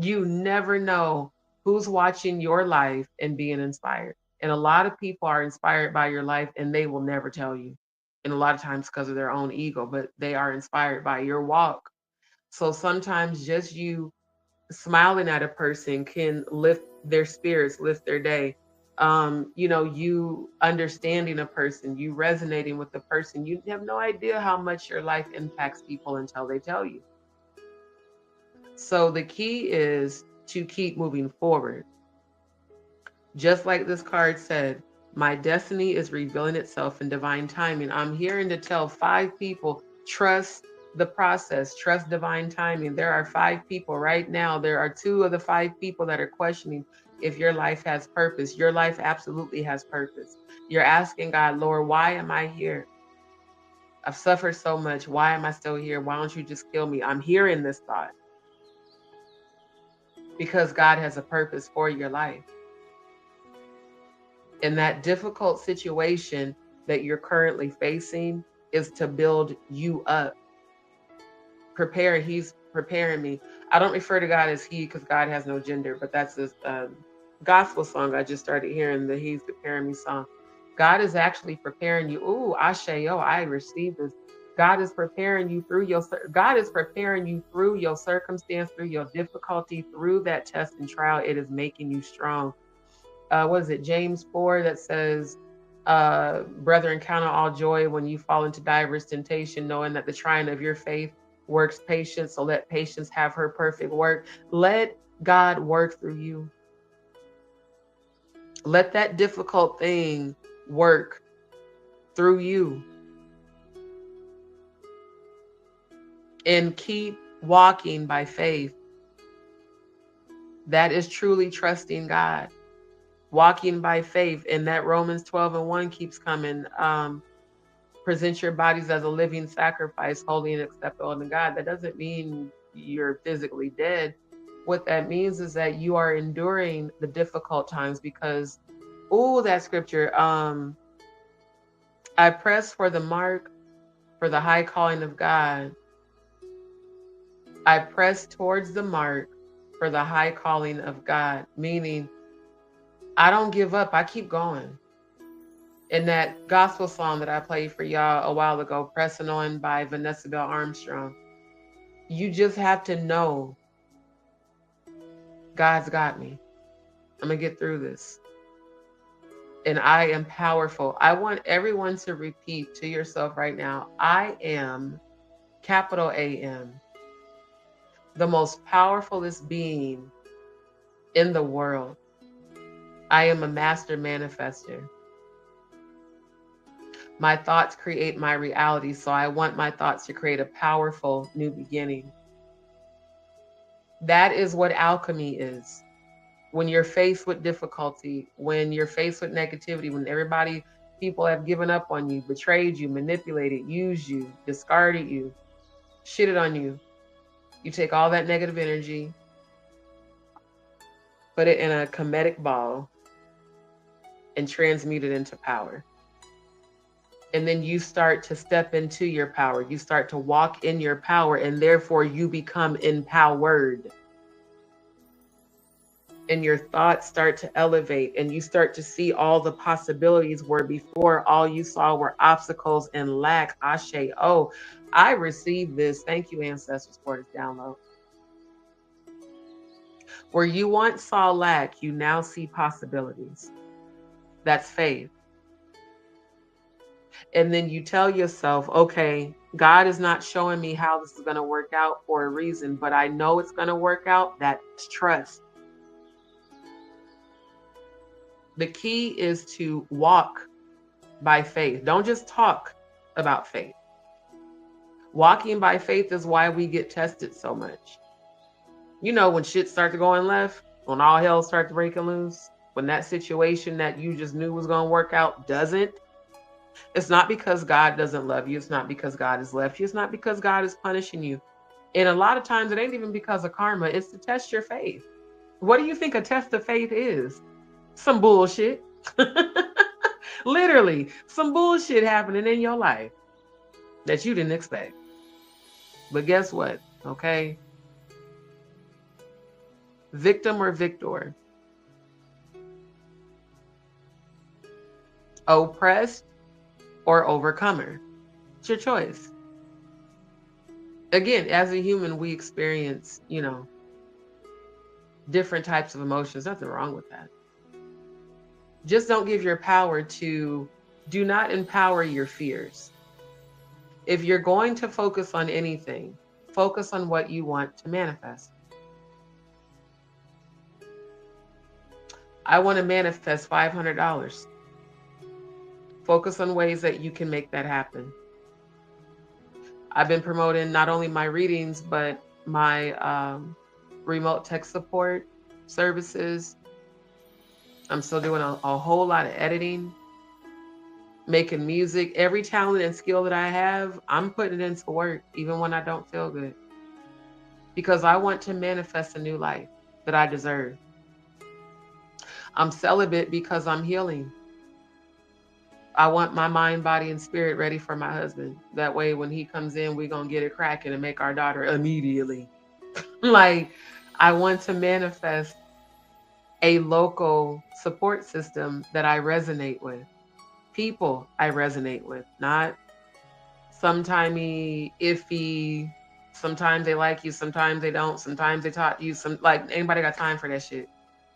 S2: You never know who's watching your life and being inspired. And a lot of people are inspired by your life and they will never tell you. And a lot of times because of their own ego, but they are inspired by your walk. So sometimes just you smiling at a person can lift their spirits, lift their day. You understanding a person, you resonating with the person, you have no idea how much your life impacts people until they tell you. So the key is to keep moving forward. Just like this card said, my destiny is revealing itself in divine timing. I'm hearing to tell 5 people, trust the process, trust divine timing. There are 5 people right now. There are 2 of the 5 people that are questioning if your life has purpose. Your life absolutely has purpose. You're asking God, Lord, why am I here? I've suffered so much. Why am I still here? Why don't you just kill me? I'm hearing this thought. Because God has a purpose for your life. And that difficult situation that you're currently facing is to build you up. He's preparing me. I don't refer to God as he because God has no gender, but that's this gospel song I just started hearing, the He's Preparing Me song. God is actually preparing you. Ooh, Ashayo, I received this. God is preparing you through your circumstance, through your difficulty, through that test and trial. It is making you strong. What is it? James 4 that says, brethren, count on all joy when you fall into diverse temptation, knowing that the trying of your faith works patience. So let patience have her perfect work. Let God work through you. Let that difficult thing work through you. And keep walking by faith. That is truly trusting God. Walking by faith. And that Romans 12:1 keeps coming. Present your bodies as a living sacrifice, holy and acceptable to God. That doesn't mean you're physically dead. What that means is that you are enduring the difficult times because, that scripture, I press for the mark for the high calling of God. I press towards the mark for the high calling of God, meaning I don't give up. I keep going. In that gospel song that I played for y'all a while ago, Pressing On by Vanessa Bell Armstrong, You just have to know God's got me. I'm going to get through this. And I am powerful. I want everyone to repeat to yourself right now, I am, capital A-M, the most powerfulest being in the world. I am a master manifester. My thoughts create my reality, so I want my thoughts to create a powerful new beginning. That is what alchemy is. When you're faced with difficulty, when you're faced with negativity, when people have given up on you, betrayed you, manipulated, used you, discarded you, shitted on you, you take all that negative energy, put it in a comedic ball, and transmute it into power. And then you start to step into your power. You start to walk in your power, and therefore you become empowered. And your thoughts start to elevate, and you start to see all the possibilities where before all you saw were obstacles and lack. Ashe, oh, I received this. Thank you, ancestors, for this download. Where you once saw lack, you now see possibilities. That's faith. And then you tell yourself, okay, God is not showing me how this is going to work out for a reason, but I know it's going to work out. That's trust. The key is to walk by faith. Don't just talk about faith. Walking by faith is why we get tested so much. You know, when shit starts going left, when all hell starts breaking loose, when that situation that you just knew was going to work out doesn't, it's not because God doesn't love you. It's not because God has left you. It's not because God is punishing you. And a lot of times it ain't even because of karma. It's to test your faith. What do you think a test of faith is? Some bullshit. Literally, some bullshit happening in your life that you didn't expect. But guess what? Okay. Victim or victor? Oppressed or overcomer? It's your choice. Again, as a human, we experience, different types of emotions. Nothing wrong with that. Just don't give your power do not empower your fears. If you're going to focus on anything, focus on what you want to manifest. I want to manifest $500. Focus on ways that you can make that happen. I've been promoting not only my readings, but my remote tech support services. I'm still doing a whole lot of editing, making music. Every talent and skill that I have, I'm putting it into work, even when I don't feel good. Because I want to manifest a new life that I deserve. I'm celibate because I'm healing. I want my mind, body, and spirit ready for my husband. That way, when he comes in, we're going to get it cracking and make our daughter immediately. Like, I want to manifest a local support system that I resonate with. People I resonate with, not sometimey iffy. Sometimes they like you, sometimes they don't. Sometimes they talk to you. Anybody got time for that shit?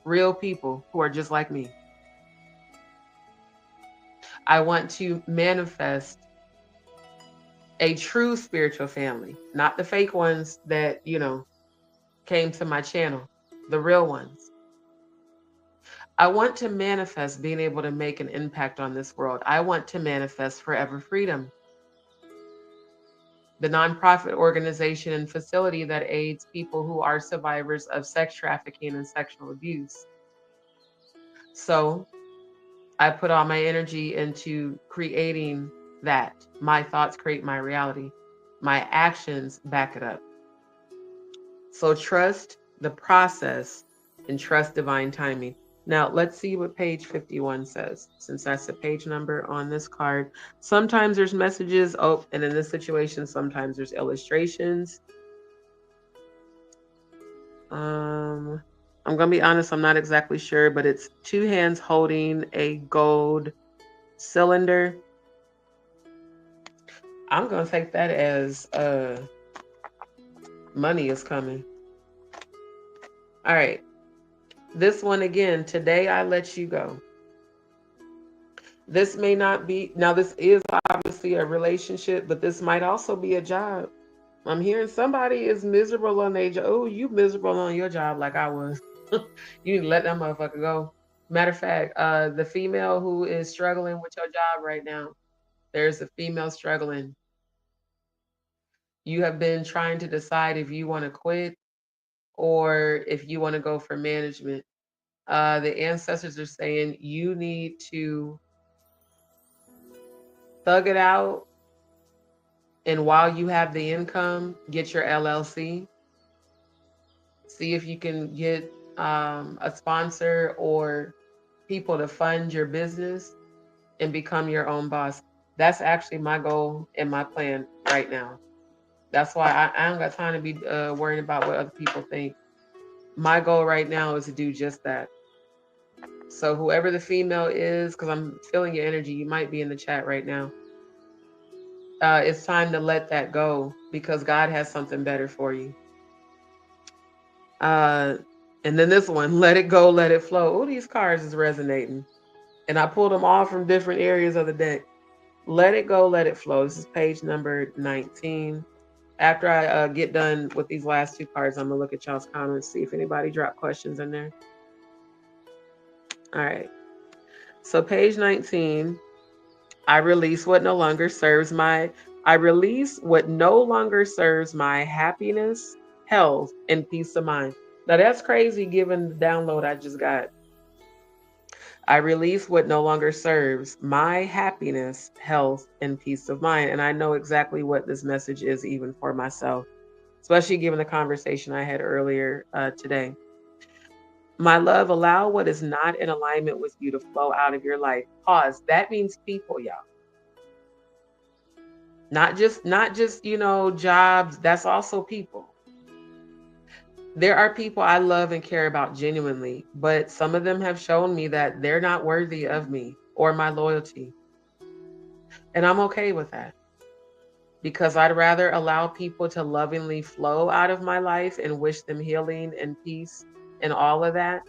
S2: Real people who are just like me. I want to manifest a true spiritual family, not the fake ones that, came to my channel, the real ones. I want to manifest being able to make an impact on this world. I want to manifest Forever Freedom, the nonprofit organization and facility that aids people who are survivors of sex trafficking and sexual abuse. So I put all my energy into creating that. My thoughts create my reality. My actions back it up. So trust the process and trust divine timing. Now, let's see what page 51 says, since that's the page number on this card. Sometimes there's messages. Oh, and in this situation, sometimes there's illustrations. I'm going to be honest, I'm not exactly sure, but it's two hands holding a gold cylinder. I'm going to take that as Money is coming. All right. This one again. Today I let you go. This may not be, now this is obviously a relationship, but this might also be a job. I'm hearing somebody is miserable on their job. Oh, you miserable on your job like I was. You need to let that motherfucker go. Matter of fact, the female who is struggling with your job right now, there's a female struggling. You have been trying to decide if you want to quit or if you want to go for management. The ancestors are saying you need to thug it out. And while you have the income, get your LLC. See if you can get a sponsor or people to fund your business and become your own boss. That's actually my goal and my plan right now. That's why I don't got time to be worrying about what other people think. My goal right now is to do just that. So whoever the female is, because I'm feeling your energy, you might be in the chat right now. It's time to let that go because God has something better for you. And then this one, let it go, let it flow. Oh, these cards is resonating. And I pulled them all from different areas of the deck. Let it go, let it flow. This is page number 19. After I get done with these last two cards, I'm going to look at y'all's comments, see if anybody dropped questions in there. All right. So page 19, I release what no longer serves my happiness, health, and peace of mind. Now that's crazy given the download I just got. I release what no longer serves my happiness, health, and peace of mind. And I know exactly what this message is even for myself, especially given the conversation I had earlier today. My love, allow what is not in alignment with you to flow out of your life. Pause. That means people, y'all. Not just, jobs. That's also people. There are people I love and care about genuinely, but some of them have shown me that they're not worthy of me or my loyalty. And I'm okay with that because I'd rather allow people to lovingly flow out of my life and wish them healing and peace and all of that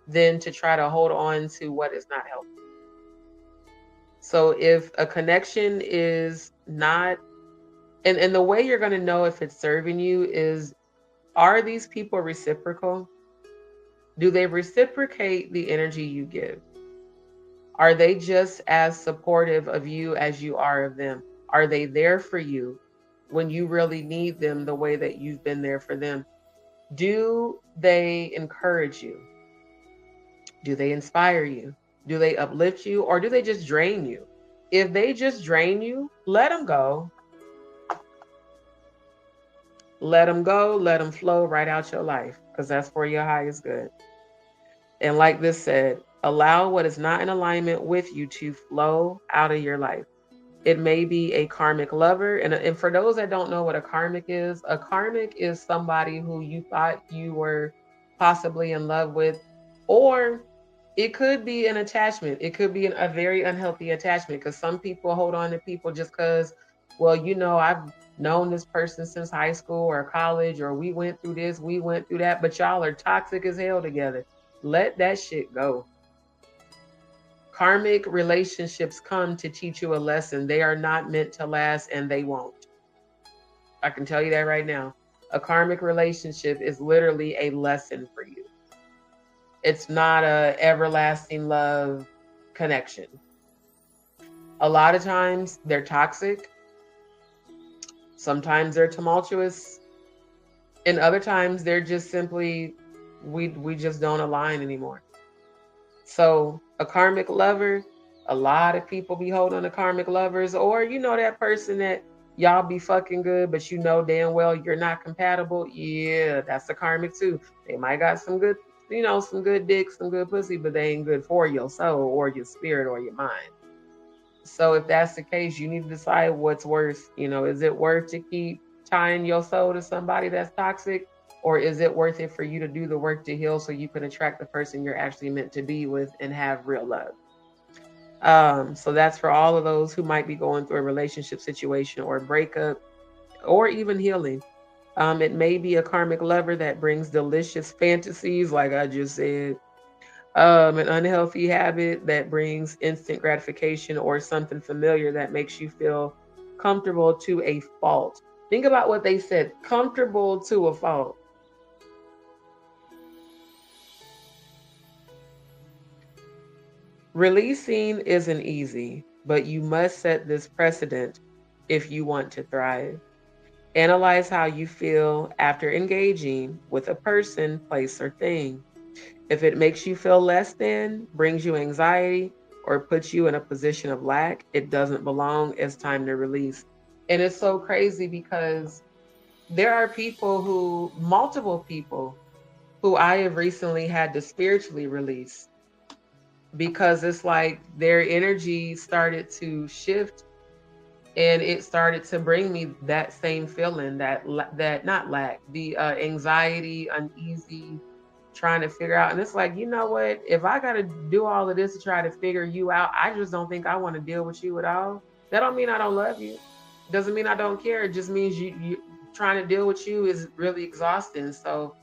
S2: than to try to hold on to what is not healthy. So if a connection is not, and the way you're going to know if it's serving you is, are these people reciprocal? Do they reciprocate the energy you give? Are they just as supportive of you as you are of them? Are they there for you when you really need them the way that you've been there for them? Do they encourage you? Do they inspire you? Do they uplift you? Or do they just drain you? If they just drain you, let them go. Let them go. Let them flow right out your life because that's for your highest good. And like this said, allow what is not in alignment with you to flow out of your life. It may be a karmic lover. And for those that don't know what a karmic is somebody who you thought you were possibly in love with, or it could be an attachment. It could be a very unhealthy attachment because some people hold on to people just because, well, I've known this person since high school or college, or we went through this, we went through that, but y'all are toxic as hell together. Let that shit go. Karmic relationships come to teach you a lesson. They are not meant to last and they won't. I can tell you that right now. A karmic relationship is literally a lesson for you. It's not a everlasting love connection. A lot of times they're toxic. Sometimes they're tumultuous. And other times they're just simply, we just don't align anymore. So a karmic lover, a lot of people be holding to karmic lovers, or that person that y'all be fucking good, but damn well you're not compatible. Yeah, that's a karmic too. They might got some good, some good dick, some good pussy, but they ain't good for your soul or your spirit or your mind. So if that's the case, you need to decide what's worth. Is it worth to keep tying your soul to somebody that's toxic? Or is it worth it for you to do the work to heal so you can attract the person you're actually meant to be with and have real love? So that's for all of those who might be going through a relationship situation or a breakup or even healing. It may be a karmic lover that brings delicious fantasies, like I just said. An unhealthy habit that brings instant gratification, or something familiar that makes you feel comfortable to a fault. Think about what they said, comfortable to a fault. Releasing isn't easy, but you must set this precedent if you want to thrive. Analyze how you feel after engaging with a person, place, or thing. If it makes you feel less than, brings you anxiety, or puts you in a position of lack, it doesn't belong. It's time to release. And it's so crazy because there are multiple people who I have recently had to spiritually release, because it's like their energy started to shift, and it started to bring me that same feeling, that not lack, the anxiety, uneasy, trying to figure out. And it's like, you know what, if I got to do all of this to try to figure you out, I just don't think I want to deal with you at all. That don't mean I don't love you, doesn't mean I don't care. It just means you trying to deal with you is really exhausting. So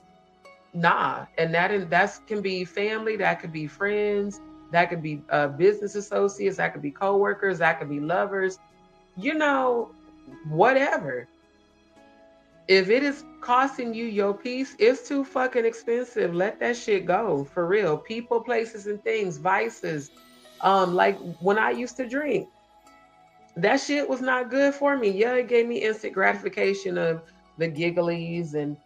S2: nah. And that can be family, that could be friends, that could be business associates, that could be coworkers, that could be lovers, you know, whatever. If it is costing you your peace, it's too fucking expensive. Let that shit go, for real. People, places, and things, vices. Like when I used to drink, that shit was not good for me. Yeah, it gave me instant gratification of the gigglies and,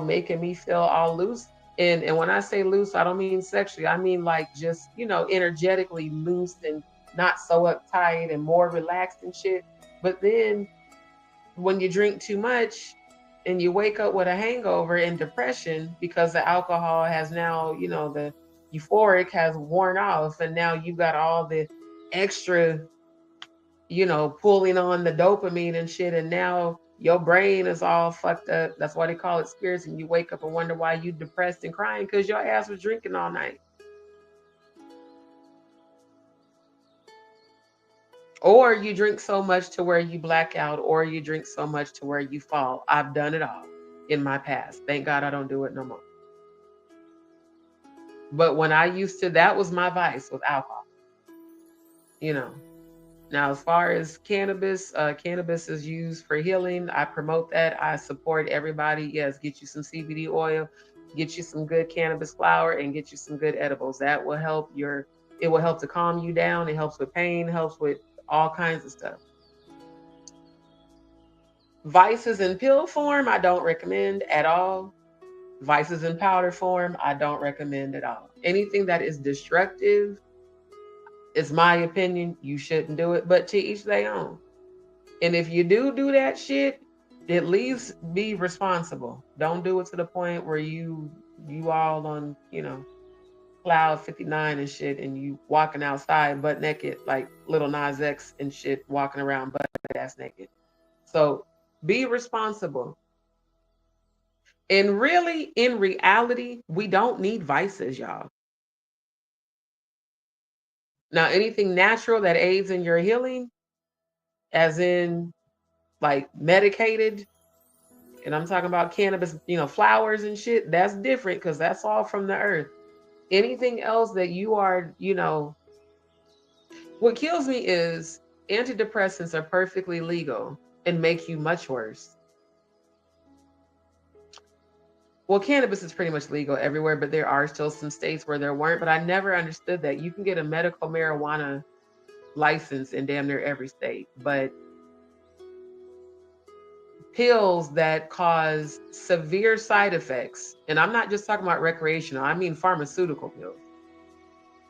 S2: making me feel all loose. And when I say loose, I don't mean sexually. I mean like just, energetically loose and not so uptight and more relaxed and shit. But then when you drink too much and you wake up with a hangover and depression, because the alcohol has now, the euphoric has worn off, and now you got all the extra, pulling on the dopamine and shit, and now your brain is all fucked up. That's why they call it spirits. And you wake up and wonder why you depressed and crying, because your ass was drinking all night. Or you drink so much to where you black out, or you drink so much to where you fall. I've done it all in my past. Thank God I don't do it no more. But when I used to, that was my vice, with alcohol. Now, as far as cannabis, cannabis is used for healing. I promote that. I support everybody. Yes, get you some CBD oil, get you some good cannabis flower, and get you some good edibles. That will help it will help to calm you down. It helps with pain, helps with all kinds of stuff. Vices in pill form, I don't recommend at all. Vices in powder form, I don't recommend at all. Anything that is destructive, it's my opinion, you shouldn't do it, but to each their own. And if you do that shit, at least be responsible. Don't do it to the point where you all on, cloud 59 and shit, and you walking outside butt naked like Little Nas X and shit, walking around butt ass naked. So be responsible. And really, in reality, we don't need vices, y'all. Now, anything natural that aids in your healing, as in like medicated, and I'm talking about cannabis, flowers and shit, that's different, because that's all from the earth. Anything else that you are, what kills me is antidepressants are perfectly legal and make you much worse. Well, cannabis is pretty much legal everywhere, but there are still some states where there weren't. But I never understood that. You can get a medical marijuana license in damn near every state, but pills that cause severe side effects, and I'm not just talking about recreational, I mean pharmaceutical pills,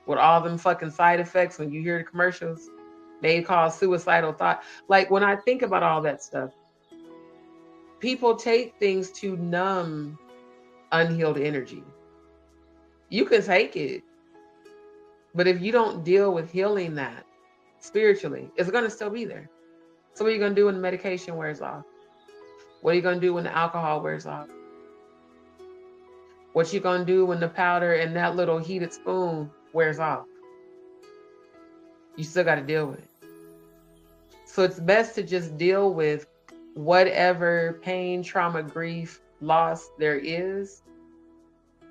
S2: with all them fucking side effects. When you hear the commercials, they cause suicidal thought. Like, when I think about all that stuff, people take things to numb unhealed energy. You can take it, but if you don't deal with healing that spiritually, it's going to still be there. So what are you going to do when the medication wears off? What are you going to do when the alcohol wears off? What you going to do when the powder and that little heated spoon wears off? You still got to deal with it. So it's best to just deal with whatever pain, trauma, grief, loss there is,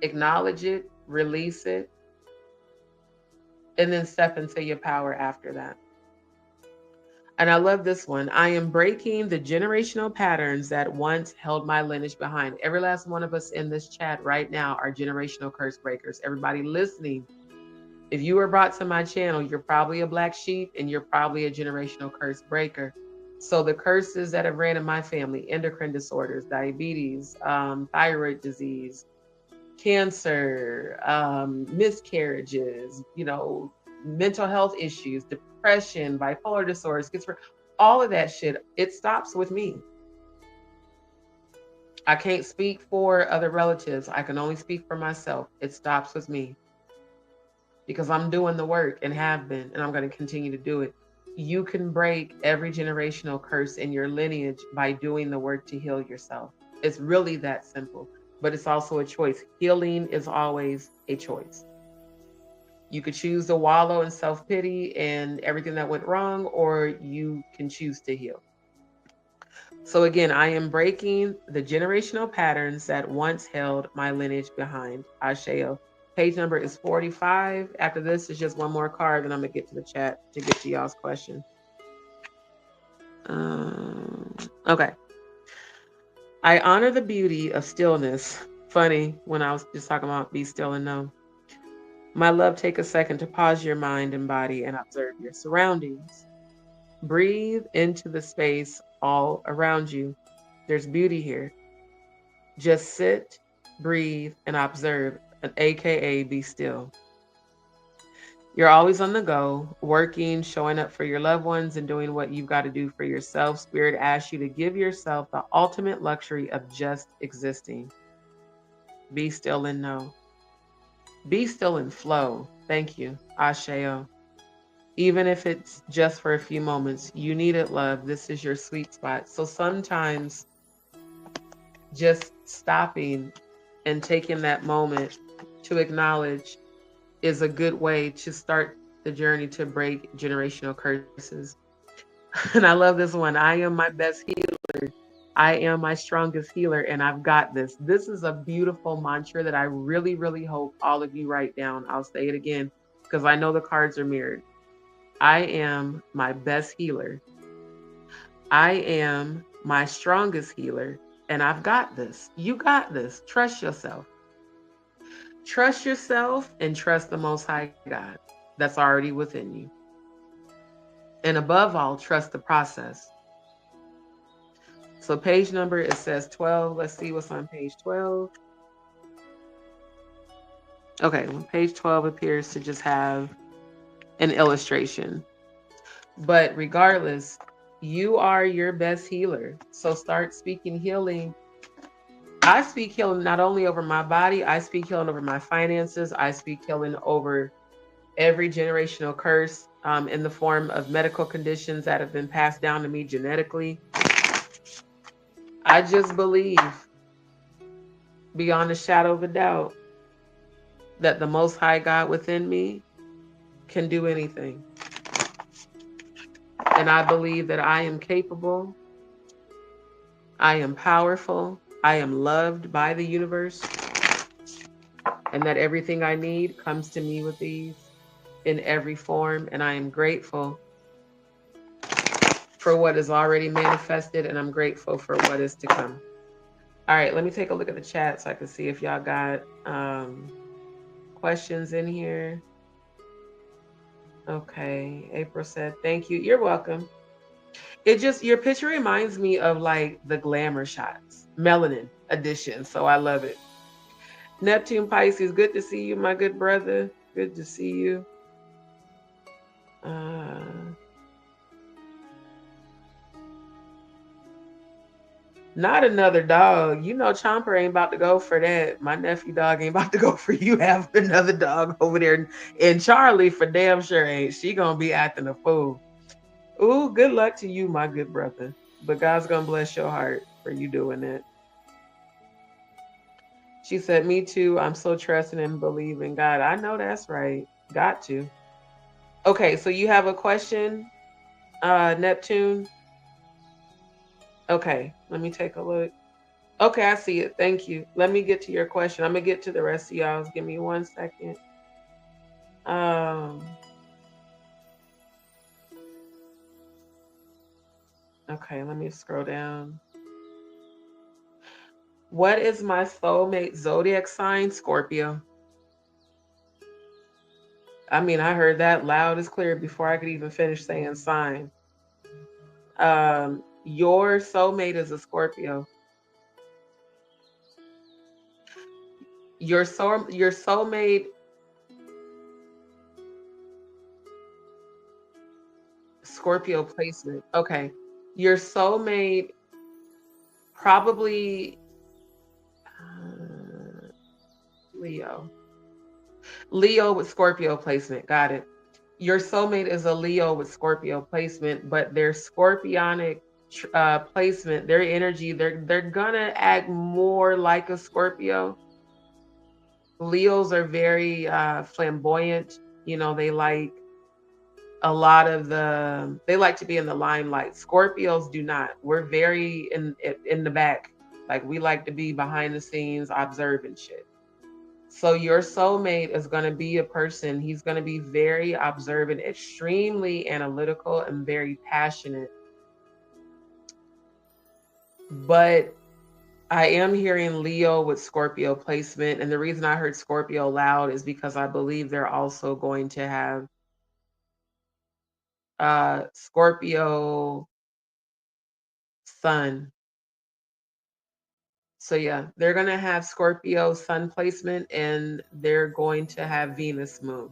S2: acknowledge it, release it, and then step into your power after that. And I love this one. I am breaking the generational patterns that once held my lineage behind. Every last one of us in this chat right now are generational curse breakers. Everybody listening, if you were brought to my channel, you're probably a black sheep and you're probably a generational curse breaker. So the curses that have ran in my family, endocrine disorders, diabetes, thyroid disease, cancer, miscarriages, mental health issues, depression, bipolar disorder, schizophrenia, all of that shit, it stops with me. I can't speak for other relatives. I can only speak for myself. It stops with me because I'm doing the work and have been, and I'm going to continue to do it. You can break every generational curse in your lineage by doing the work to heal yourself. It's really that simple, but it's also a choice. Healing is always a choice. You could choose to wallow in self-pity and everything that went wrong, or you can choose to heal. So again, I am breaking the generational patterns that once held my lineage behind. Asheo. Page number is 45. After this is just one more card, then I'm going to get to the chat to get to y'all's question. Okay. I honor the beauty of stillness. Funny, when I was just talking about be still and know. My love, take a second to pause your mind and body and observe your surroundings. Breathe into the space all around you. There's beauty here. Just sit, breathe, and observe, aka be still. You're always on the go, working, showing up for your loved ones, and doing what you've got to do for yourself. Spirit asks you to give yourself the ultimate luxury of just existing. Be still and know. Be still and flow. Thank you. Asheo. Even if it's just for a few moments, you need it, love. This is your sweet spot. So sometimes just stopping and taking that moment to acknowledge is a good way to start the journey to break generational curses. And I love this one. I am my best healer. I am my strongest healer, and I've got this. This is a beautiful mantra that I really, really hope all of you write down. I'll say it again because I know the cards are mirrored. I am my best healer. I am my strongest healer, and I've got this. You got this. Trust yourself. Trust yourself and trust the Most High God that's already within you. And above all, trust the process. So page number, it says 12. Let's see what's on page 12. Okay, well, page 12 appears to just have an illustration. But regardless, you are your best healer. So start speaking healing. I speak healing not only over my body, I speak healing over my finances. I speak healing over every generational curse in the form of medical conditions that have been passed down to me genetically. I just believe, beyond a shadow of a doubt, that the Most High God within me can do anything. And I believe that I am capable, I am powerful, I am loved by the universe, and that everything I need comes to me with ease in every form. And I am grateful for what is already manifested, and I'm grateful for what is to come. All right, let me take a look at the chat so I can see if y'all got questions in here. Okay, April said, thank you. You're welcome. Your picture reminds me of like the glamour shots, melanin edition. So I love it. Neptune Pisces, good to see you, my good brother. Good to see you. Not another dog. You know Chomper ain't about to go for that. My nephew dog ain't about to go for you having another dog over there. And Charlie for damn sure ain't. She gonna be acting a fool. Ooh, good luck to you, my good brother. But God's gonna bless your heart for you doing it. She said, me too. I'm so trusting and believing God. I know that's right. Got to. Okay, so you have a question, Neptune? Okay, let me take a look. Okay, I see it. Thank you. Let me get to your question. I'm gonna get to the rest of y'all's. Give me 1 second. Um, okay, let me scroll down. What is my soulmate zodiac sign? Scorpio. I mean, I heard that loud as clear before I could even finish saying sign. Your soulmate is a Scorpio. Your soulmate Scorpio placement. Okay. Your soulmate probably Leo. Leo with Scorpio placement. Got it. Your soulmate is a Leo with Scorpio placement, but their scorpionic placement, their energy, they're gonna act more like a Scorpio. Leos are very flamboyant. You know, they like they like to be in the limelight. Scorpios do not. We're very in the back. Like we like to be behind the scenes observing shit. So your soulmate is going to be a person, he's going to be very observant, extremely analytical and very passionate. But I am hearing Leo with Scorpio placement, and the reason I heard Scorpio loud is because I believe they're also going to have Scorpio sun. So yeah, they're going to have Scorpio sun placement and they're going to have Venus moon.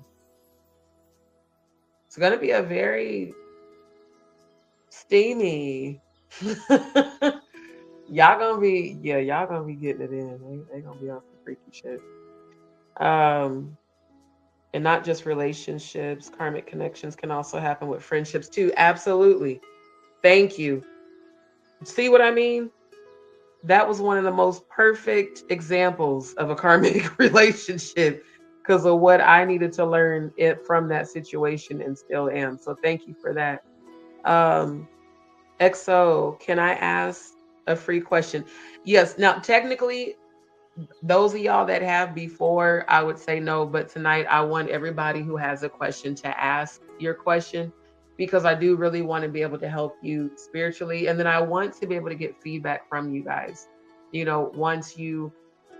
S2: It's going to be a very steamy. y'all gonna be getting it in. They gonna be on some freaky shit. Um, and not just relationships, karmic connections can also happen with friendships too. Absolutely. Thank you. See what I mean? That was one of the most perfect examples of a karmic relationship because of what I needed to learn it from that situation and still am. So thank you for that. Um, XO, can I ask a free question? Yes. Now, technically, those of y'all that have before, I would say no, but tonight I want everybody who has a question to ask your question because I do really want to be able to help you spiritually. And then I want to be able to get feedback from you guys. You know, once you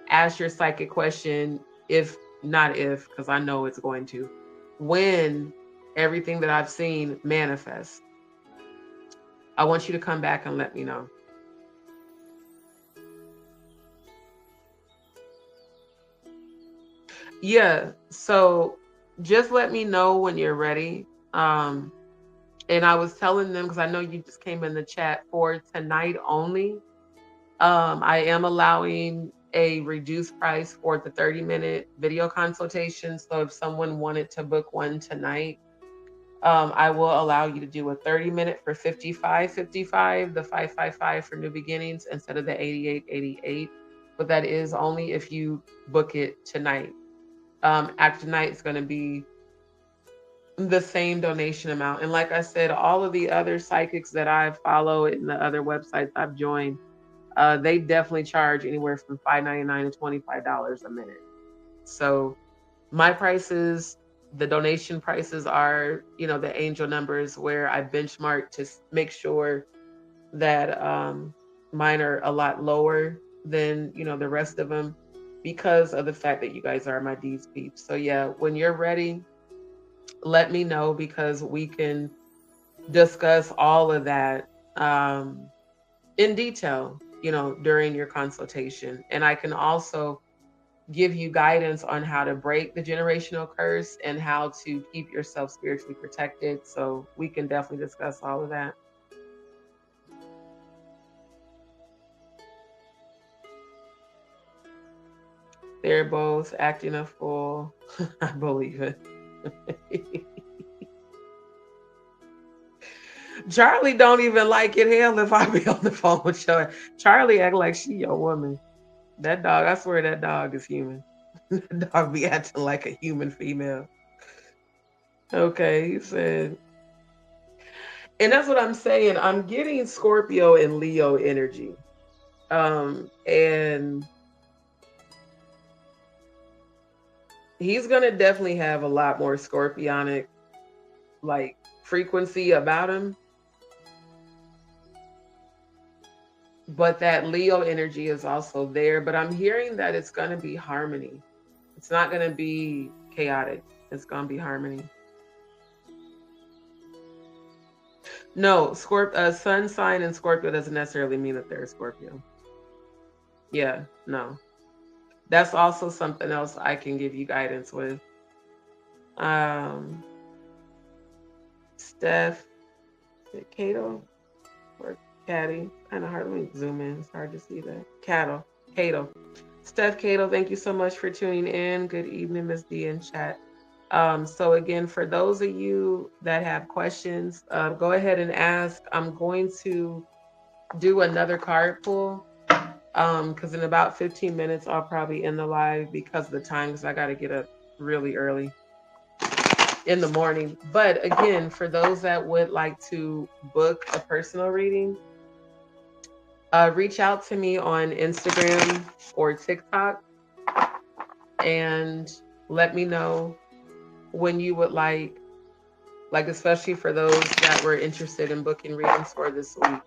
S2: ask your psychic question, if not if, because I know it's going to, when everything that I've seen manifests, I want you to come back and let me know. Yeah. So just let me know when you're ready. And I was telling them because I know you just came in the chat for tonight only. I am allowing a reduced price for the 30-minute video consultation. So if someone wanted to book one tonight, I will allow you to do a 30-minute for 55.55, the 555 for new beginnings instead of the 88.88. But that is only if you book it tonight. After tonight, it's going to be the same donation amount. And like I said, all of the other psychics that I follow and the other websites I've joined, they definitely charge anywhere from $5.99 to $25 a minute. So my prices, the donation prices are, you know, the angel numbers where I benchmark to make sure that mine are a lot lower than, you know, the rest of them because of the fact that you guys are my D's peeps. So yeah, when you're ready, let me know because we can discuss all of that in detail, you know, during your consultation. And I can also give you guidance on how to break the generational curse and how to keep yourself spiritually protected. So we can definitely discuss all of that. They're both acting a fool. I believe it. Charlie don't even like it. Hell, if I be on the phone with her, Charlie act like she your woman. That dog, I swear that dog is human. That dog be acting like a human female. Okay, he said, And that's what I'm saying. I'm getting Scorpio and Leo energy. And he's gonna definitely have a lot more scorpionic like frequency about him. But that Leo energy is also there. But I'm hearing that it's gonna be harmony. It's not gonna be chaotic. It's gonna be harmony. No, sun sign and Scorpio doesn't necessarily mean that they're a Scorpio. Yeah, no. That's also something else I can give you guidance with. Um, Steph, is it Cato or Caddy? Kind of hard. Let me zoom in. It's hard to see that. Cato. Steph Cato, thank you so much for tuning in. Good evening, Miss D in chat. So again, for those of you that have questions, go ahead and ask. I'm going to do another card pull because in about 15 minutes, I'll probably end the live because of the time, because I got to get up really early in the morning. But again, for those that would like to book a personal reading, reach out to me on Instagram or TikTok and let me know when you would like especially for those that were interested in booking readings for this week.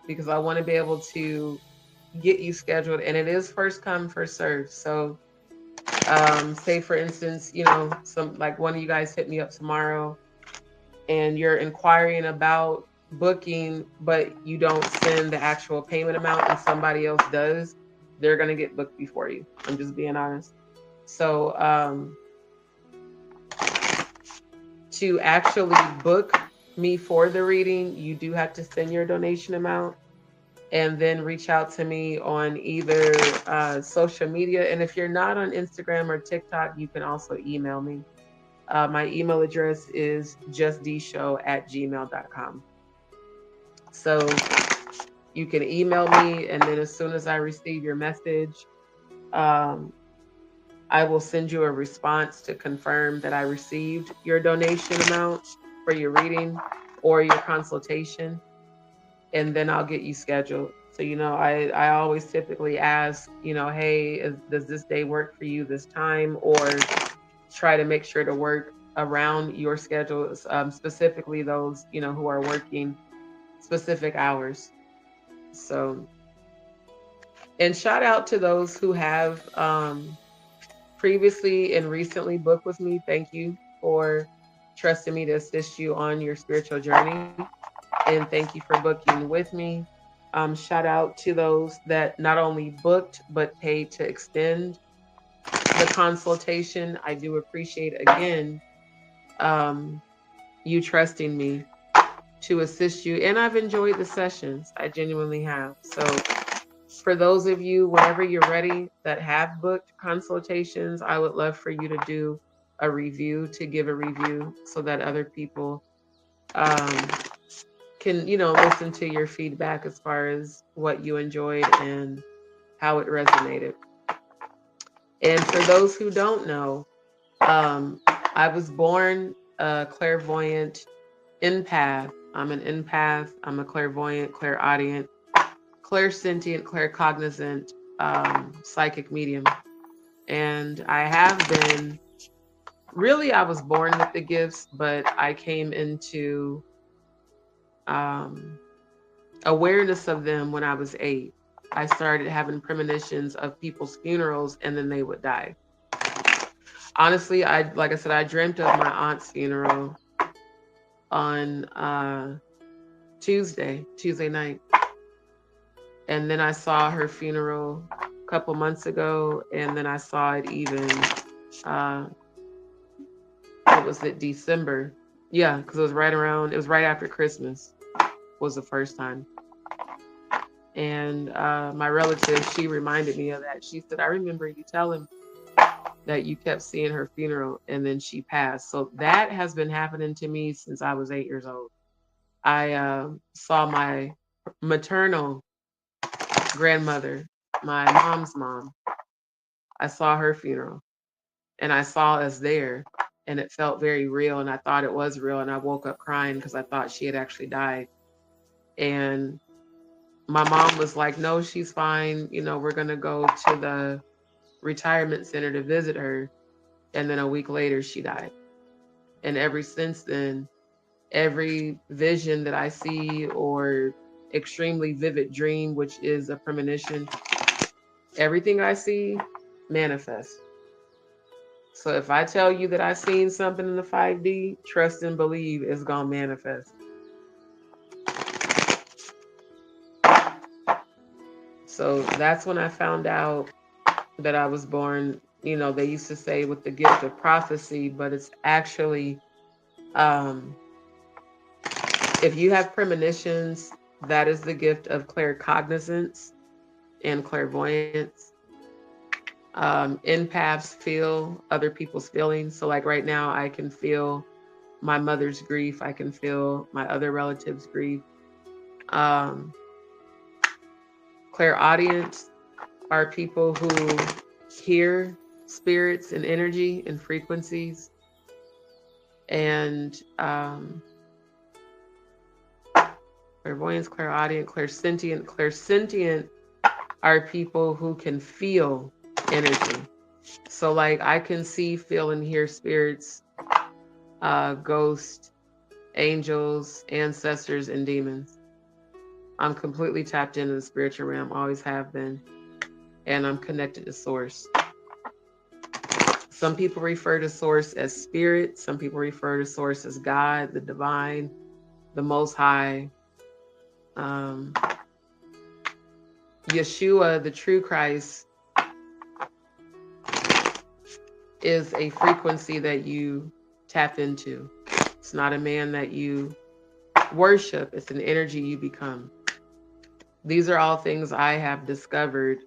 S2: Because I want to be able to get you scheduled, and it is first come, first serve. So say for instance, some like one of you guys hit me up tomorrow and you're inquiring about booking, but you don't send the actual payment amount and somebody else does, they're going to get booked before you. I'm just being honest. So to actually book me for the reading, you do have to send your donation amount and then reach out to me on either social media. And if you're not on Instagram or TikTok, you can also email me. My email address is justdshow@gmail.com. So you can email me, and then as soon as I receive your message, I will send you a response to confirm that I received your donation amount for your reading or your consultation, and then I'll get you scheduled. So, I always typically ask, hey, does this day work for you this time? Or try to make sure to work around your schedules, specifically those, who are working specific hours. So, and shout out to those who have previously and recently booked with me. Thank you for trusting me to assist you on your spiritual journey. And thank you for booking with me. Shout out to those that not only booked, but paid to extend the consultation. I do appreciate, again, you trusting me to assist you. And I've enjoyed the sessions. I genuinely have. So for those of you, whenever you're ready, that have booked consultations, I would love for you to do a review, to give a review so that other people can, listen to your feedback as far as what you enjoyed and how it resonated. And for those who don't know, I was born a clairvoyant empath. I'm an empath. I'm a clairvoyant, clairaudient, clairsentient, claircognizant, psychic medium. And I have been, really, I was born with the gifts, but I came into awareness of them when I was 8. I started having premonitions of people's funerals, and then they would die. Honestly, like I said, I dreamt of my aunt's funeral on Tuesday night. And then I saw her funeral a couple months ago, and then I saw it even, what was it, December? Yeah, because it was right after Christmas was the first time. And my relative, she reminded me of that. She said, I remember you telling that you kept seeing her funeral and then she passed. So that has been happening to me since I was 8 years old. I saw my maternal grandmother, my mom's mom. I saw her funeral and I saw us there. and it felt very real, and I thought it was real, and I woke up crying because I thought she had actually died. And my mom was like, no, she's fine. We're going to go to the retirement center to visit her. And then a week later, she died. And ever since then, every vision that I see or extremely vivid dream, which is a premonition, everything I see manifests. So if I tell you that I seen something in the 5D, trust and believe it's going to manifest. So that's when I found out that I was born. They used to say with the gift of prophecy, but it's actually, if you have premonitions, that is the gift of claircognizance and clairvoyance. Empaths feel other people's feelings. So like right now, I can feel my mother's grief. I can feel my other relatives' grief. Clairaudience are people who hear spirits and energy and frequencies. And clairvoyance, clairaudient, clairsentient. Clairsentient are people who can feel energy. So like I can see, feel, and hear spirits, ghosts, angels, ancestors, and demons. I'm completely tapped into the spiritual realm, always have been. And I'm connected to source. Some people refer to source as spirit. Some people refer to source as God, the divine, the most high. Yeshua, the true Christ, is a frequency that you tap into. It's not a man that you worship. It's an energy you become. These are all things I have discovered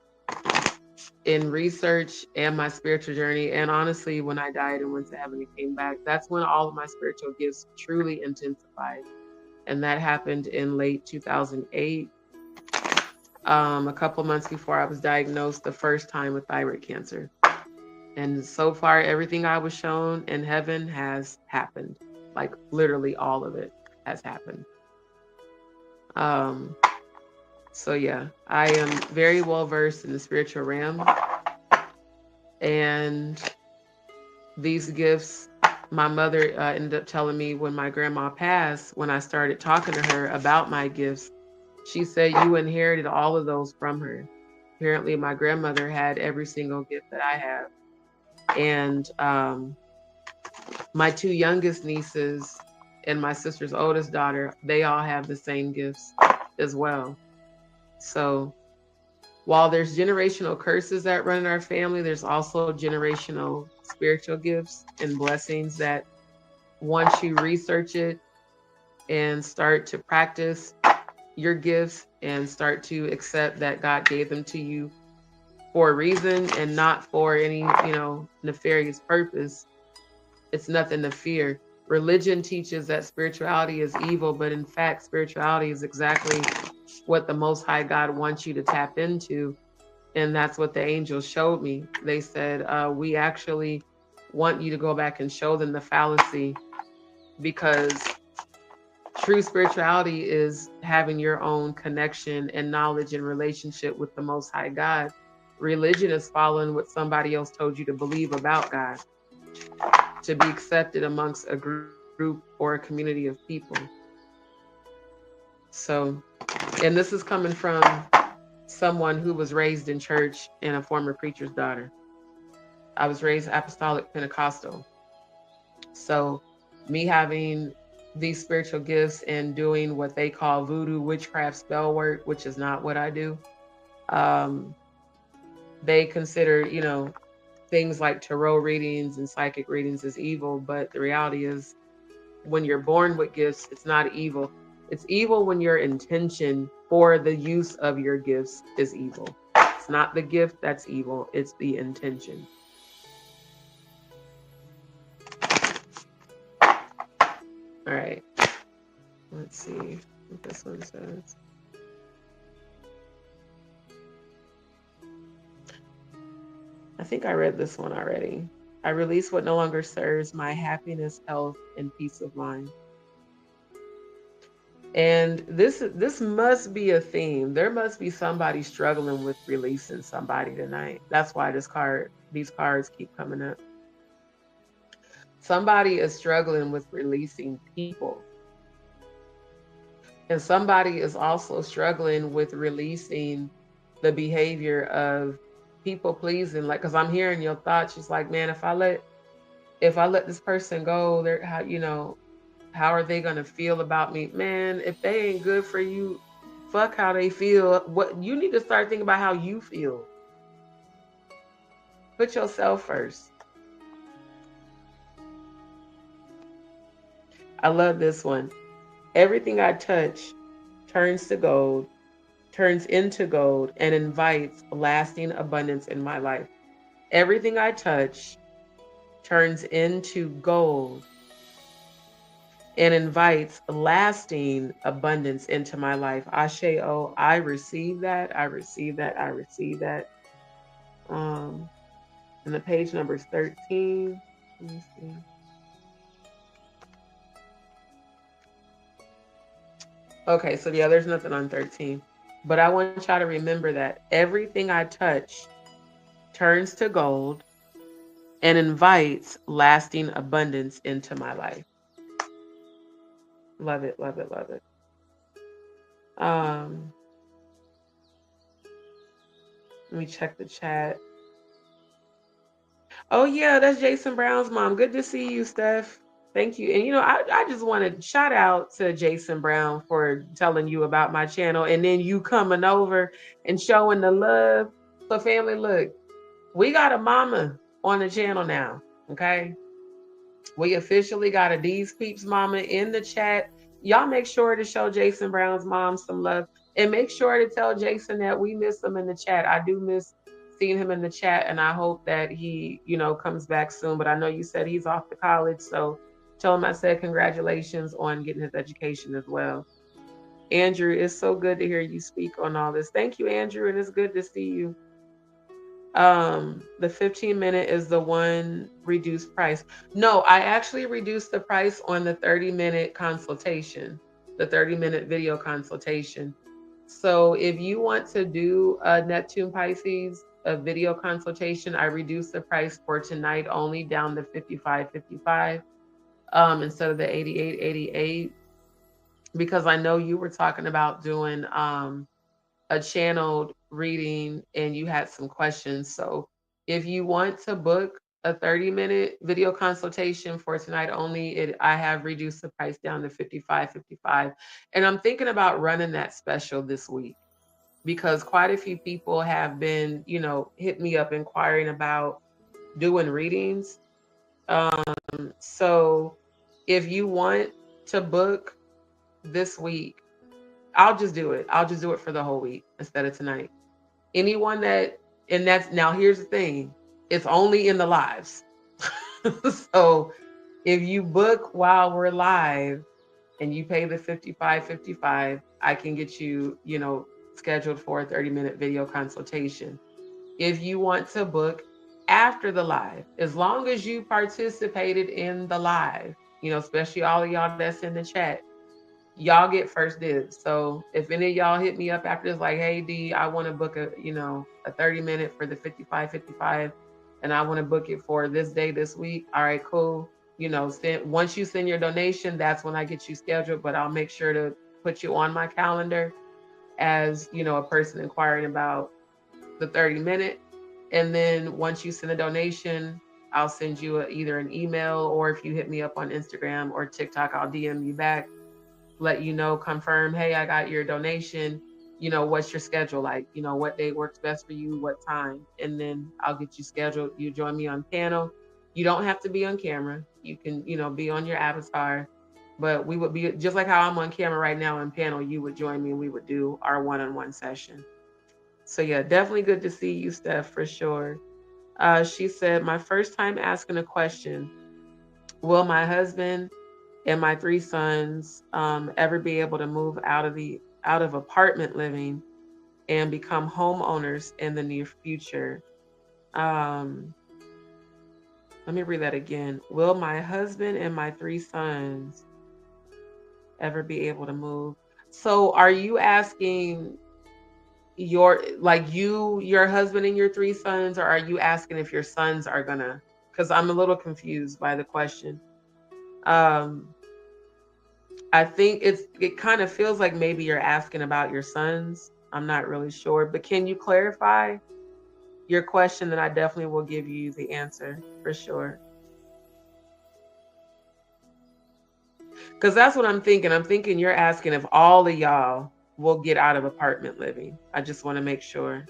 S2: in research and my spiritual journey. And honestly, when I died and went to heaven and came back, that's when all of my spiritual gifts truly intensified. And that happened in late 2008, a couple months before I was diagnosed the first time with thyroid cancer. And so far, everything I was shown in heaven has happened. Like literally all of it has happened. So yeah, I am very well versed in the spiritual realm. And these gifts, my mother ended up telling me when my grandma passed, when I started talking to her about my gifts, she said, you inherited all of those from her. Apparently, my grandmother had every single gift that I have. And my two youngest nieces and my sister's oldest daughter, they all have the same gifts as well. So while there's generational curses that run in our family, there's also generational spiritual gifts and blessings that once you research it and start to practice your gifts and start to accept that God gave them to you for a reason and not for any, nefarious purpose, it's nothing to fear. Religion teaches that spirituality is evil, but in fact, spirituality is exactly what the Most High God wants you to tap into. And that's what the angels showed me. They said, we actually want you to go back and show them the fallacy, because true spirituality is having your own connection and knowledge and relationship with the Most High God. Religion is following what somebody else told you to believe about God, to be accepted amongst a group or a community of people. So, and this is coming from someone who was raised in church and a former preacher's daughter. I was raised Apostolic Pentecostal. So me having these spiritual gifts and doing what they call voodoo, witchcraft, spell work, which is not what I do. They consider, things like tarot readings and psychic readings as evil. But the reality is, when you're born with gifts, it's not evil. It's evil when your intention for the use of your gifts is evil. It's not the gift that's evil, it's the intention. All right. Let's see what this one says. I think I read this one already. I release what no longer serves my happiness, health, and peace of mind. And this must be a theme. There must be somebody struggling with releasing somebody tonight. That's why these cards keep coming up. Somebody is struggling with releasing people. And somebody is also struggling with releasing the behavior of people pleasing. Like, cause I'm hearing your thoughts. She's like, man, if I let this person go, they're how are they gonna feel about me? Man, if they ain't good for you, fuck how they feel. What you need to start thinking about how you feel. Put yourself first. I love this one. Everything I touch turns into gold, and invites lasting abundance in my life. Everything I touch turns into gold and invites lasting abundance into my life. Ashe, oh, I receive that. I receive that. I receive that. And the page number is 13. Let me see. Okay, so yeah, there's nothing on 13. But I want y'all to remember that everything I touch turns to gold and invites lasting abundance into my life. Love it, love it, love it. Let me check the chat. Oh yeah, that's Jason Brown's mom. Good to see you, Steph. Thank you. And I just want to shout out to Jason Brown for telling you about my channel and then you coming over and showing the love. So family, look, we got a mama on the channel now. Okay. We officially got a D's Peeps mama in the chat. Y'all make sure to show Jason Brown's mom some love and make sure to tell Jason that we miss him in the chat. I do miss seeing him in the chat and I hope that he, comes back soon. But I know you said he's off to college. So tell him I said congratulations on getting his education as well. Andrew, it's so good to hear you speak on all this. Thank you, Andrew, and it's good to see you. The 15-minute is the one reduced price. No, I actually reduced the price on the 30-minute consultation, the 30-minute video consultation. So if you want to do a Neptune Pisces, a video consultation, I reduced the price for tonight only down to $55.55 instead of the $88.88, because I know you were talking about doing a channeled reading and you had some questions. So if you want to book a 30-minute video consultation for tonight only, I have reduced the price down to $55.55. And I'm thinking about running that special this week because quite a few people have been, hit me up inquiring about doing readings. So if you want to book this week, I'll just do it. I'll just do it for the whole week instead of tonight. Anyone now here's the thing. It's only in the lives. So if you book while we're live and you pay the $55.55, I can get you, scheduled for a 30-minute video consultation. If you want to book after the live, as long as you participated in the live, especially all of y'all that's in the chat, y'all get first dibs. So if any of y'all hit me up after this, like, hey D, I want to book a 30-minute for the $55.55 and I want to book it for this day this week. All right, cool. Once you send your donation, that's when I get you scheduled, but I'll make sure to put you on my calendar as, a person inquiring about the 30-minute. And then once you send a donation, I'll send you either an email, or if you hit me up on Instagram or TikTok, I'll DM you back, let you know, confirm, hey, I got your donation. What's your schedule like? What day works best for you, what time? And then I'll get you scheduled. You join me on panel. You don't have to be on camera. You can, be on your avatar. But we would be, just like how I'm on camera right now on panel, you would join me and we would do our one-on-one session. So yeah, definitely good to see you, Steph, for sure. She said, my first time asking a question, will my husband and my 3 sons ever be able to move out of apartment living and become homeowners in the near future? Let me read that again. Will my husband and my 3 sons ever be able to move? So are you asking your husband and your 3 sons, or are you asking if your sons are gonna? Because I'm a little confused by the question. Um, I think it kind of feels like maybe you're asking about your sons. I'm not really sure, but can you clarify your question? Then I definitely will give you the answer for sure. Because that's what I'm thinking. I'm thinking you're asking if all of y'all will get out of apartment living. I just want to make sure.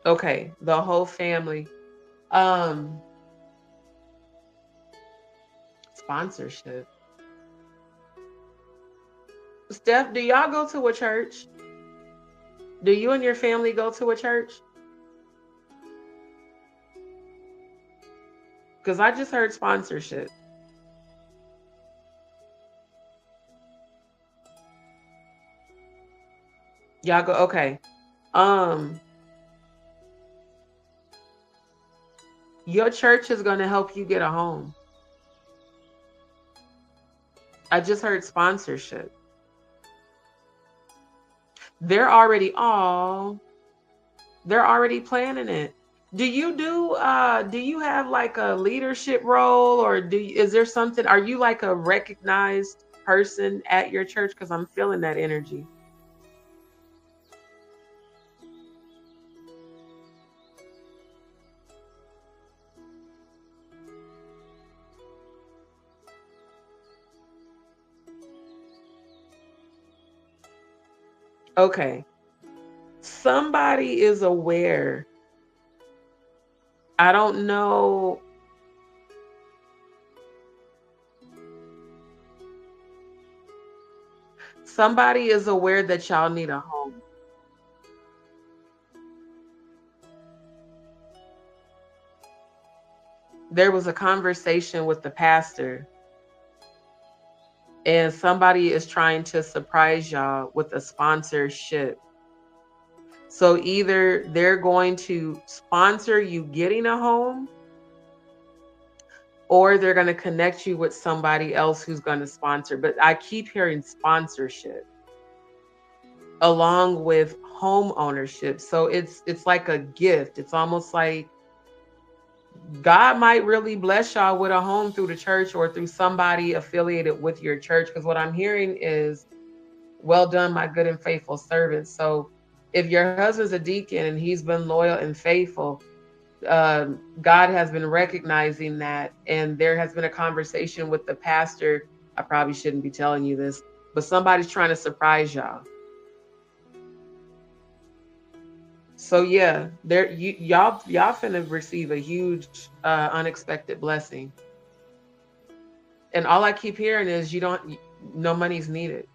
S2: Okay, the whole family. Um, Sponsorship. Steph, do y'all go to a church? Do you and your family go to a church? Because I just heard sponsorship. Y'all go, okay. Um, your church is gonna help you get a home. I just heard sponsorship. They're already all they're already planning it. Do you have like a leadership role, or is there something, are you like a recognized person at your church? Because I'm feeling that energy. Okay. Somebody is aware. I don't know. Somebody is aware that y'all need a home. There was a conversation with the pastor, and somebody is trying to surprise y'all with a sponsorship. So either they're going to sponsor you getting a home, or they're going to connect you with somebody else who's going to sponsor. But I keep hearing sponsorship along with home ownership. So it's like a gift. It's almost like God might really bless y'all with a home through the church or through somebody affiliated with your church. Because what I'm hearing is, well done, my good and faithful servant. So if your husband's a deacon and he's been loyal and faithful, God has been recognizing that. And there has been a conversation with the pastor. I probably shouldn't be telling you this, but somebody's trying to surprise y'all. So yeah, y'all finna receive a huge unexpected blessing. And all I keep hearing is no money's needed.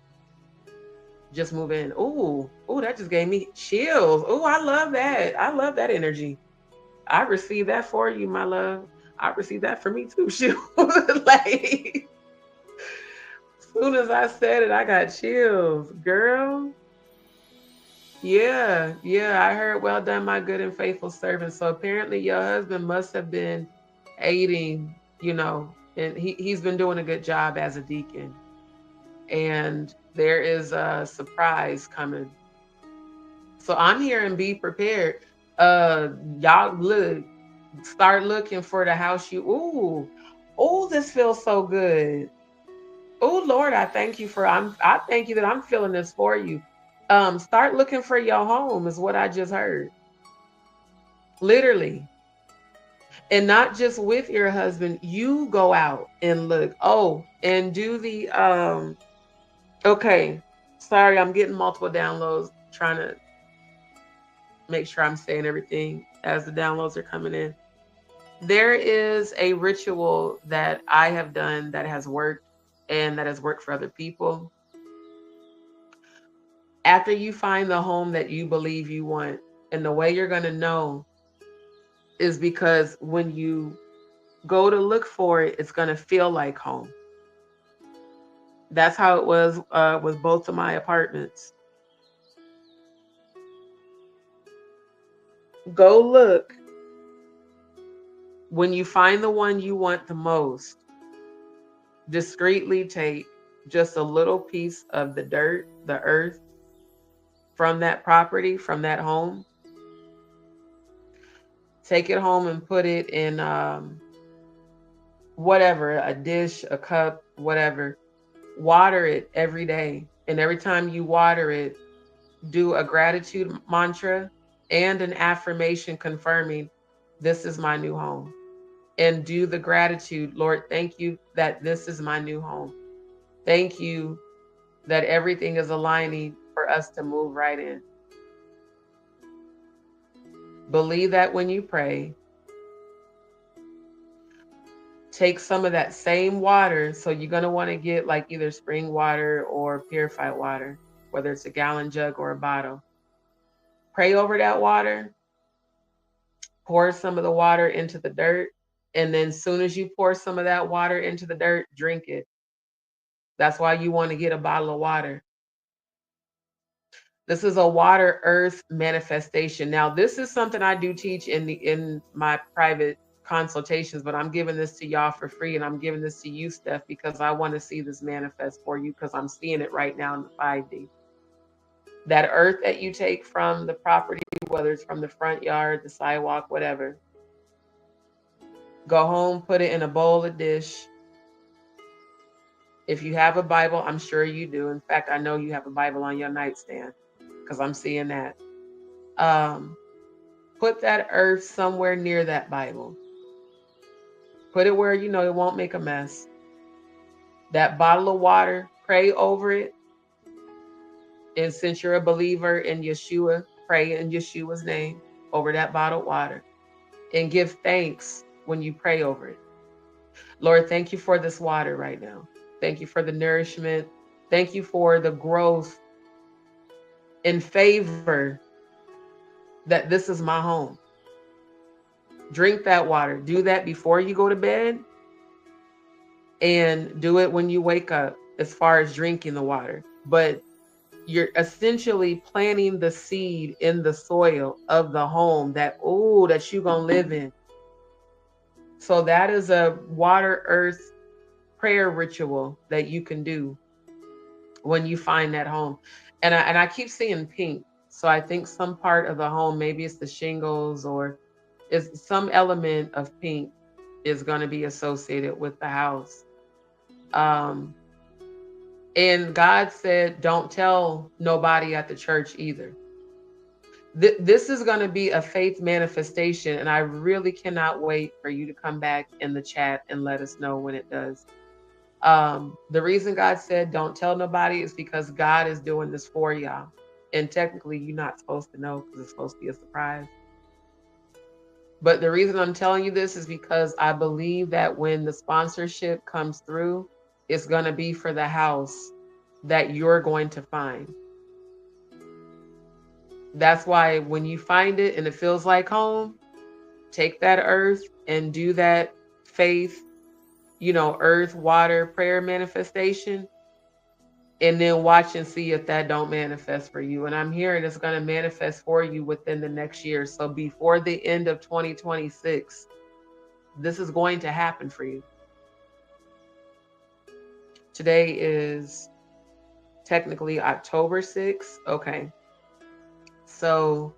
S2: Just move in. Ooh, that just gave me chills. Ooh, I love that. I love that energy. I received that for you, my love. I received that for me too. Shoot. Like, as soon as I said it, I got chills. Girl. Yeah, I heard, well done, my good and faithful servant. So apparently your husband must have been aiding, and he's been doing a good job as a deacon. And there is a surprise coming. So I'm hearing be prepared. Y'all start looking for the house this feels so good. Oh Lord, I thank you that I'm feeling this for you. Start looking for your home is what I just heard. Literally. And not just with your husband, you go out and look. Oh, and do the okay. Sorry, I'm getting multiple downloads, trying to make sure I'm saying everything as the downloads are coming in. There is a ritual that I have done that has worked, and that has worked for other people. After you find the home that you believe you want, and the way you're going to know is because when you go to look for it, it's going to feel like home. That's how it was with both of my apartments. Go look When you find the one you want the most, discreetly take just a little piece of the dirt, the earth from that property, from that home. Take it home and put it in whatever, a dish, a cup, whatever. Water it every day. And every time you water it, do a gratitude mantra and an affirmation confirming, this is my new home. And do the gratitude, Lord, thank you that this is my new home. Thank you that everything is aligning for us to move right in. Believe that when you pray. Take some of that same water. So you're going to want to get like either spring water or purified water, whether it's a gallon jug or a bottle. Pray over that water. Pour some of the water into the dirt. And then as soon as you pour some of that water into the dirt, drink it. That's why you want to get a bottle of water. This is a water earth manifestation. Now, this is something I do teach in my private consultations, but I'm giving this to y'all for free, and I'm giving this to you, Steph, because I want to see this manifest for you, because I'm seeing it right now in the 5D. That earth that you take from the property, whether it's from the front yard, the sidewalk, whatever, go home, put it in a bowl, a dish. If you have a Bible, I'm sure you do. In fact, I know you have a Bible on your nightstand, because I'm seeing that. Put that earth somewhere near that Bible. Put it where you know it won't make a mess. That bottle of water, pray over it. And since you're a believer in Yeshua, pray in Yeshua's name over that bottled water. And give thanks when you pray over it. Lord, thank you for this water right now. Thank you for the nourishment. Thank you for the growth in favor that this is my home. Drink that water. Do that before you go to bed. And do it when you wake up, as far as drinking the water. But you're essentially planting the seed in the soil of the home that you're going to live in. So that is a water earth prayer ritual that you can do when you find that home. And I keep seeing pink. So I think some part of the home, maybe it's the shingles or is some element of pink is going to be associated with the house. And God said, don't tell nobody at the church either. This is going to be a faith manifestation, and I really cannot wait for you to come back in the chat and let us know when it does. The reason God said don't tell nobody is because God is doing this for y'all. And technically, you're not supposed to know because it's supposed to be a surprise. But the reason I'm telling you this is because I believe that when the sponsorship comes through, it's going to be for the house that you're going to find. That's why when you find it and it feels like home, take that earth and do that faith, earth, water, prayer manifestation, and then watch and see if that don't manifest for you. And I'm hearing it's going to manifest for you within the next year. So before the end of 2026, this is going to happen for you. Today is technically October 6th. Okay. So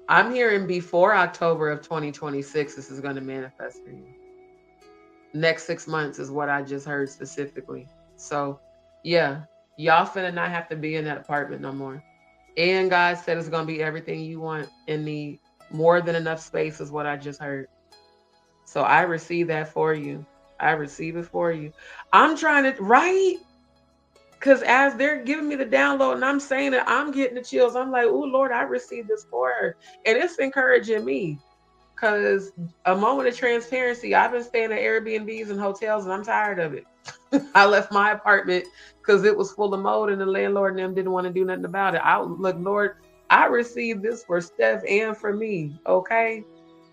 S2: I'm hearing before October of 2026, this is going to manifest for you. Next 6 months is what I just heard specifically. So yeah, y'all finna not have to be in that apartment no more. And God said it's going to be everything you want and need. More than enough space is what I just heard. So I receive that for you. I receive it for you. I'm trying to, right? Because as they're giving me the download and I'm saying it, I'm getting the chills. I'm like, oh, Lord, I received this for her. And it's encouraging me. Because a moment of transparency, I've been staying at Airbnbs and hotels and I'm tired of it. I left my apartment because it was full of mold and the landlord and them didn't want to do nothing about it. Look, Lord, I received this for Steph and for me, okay?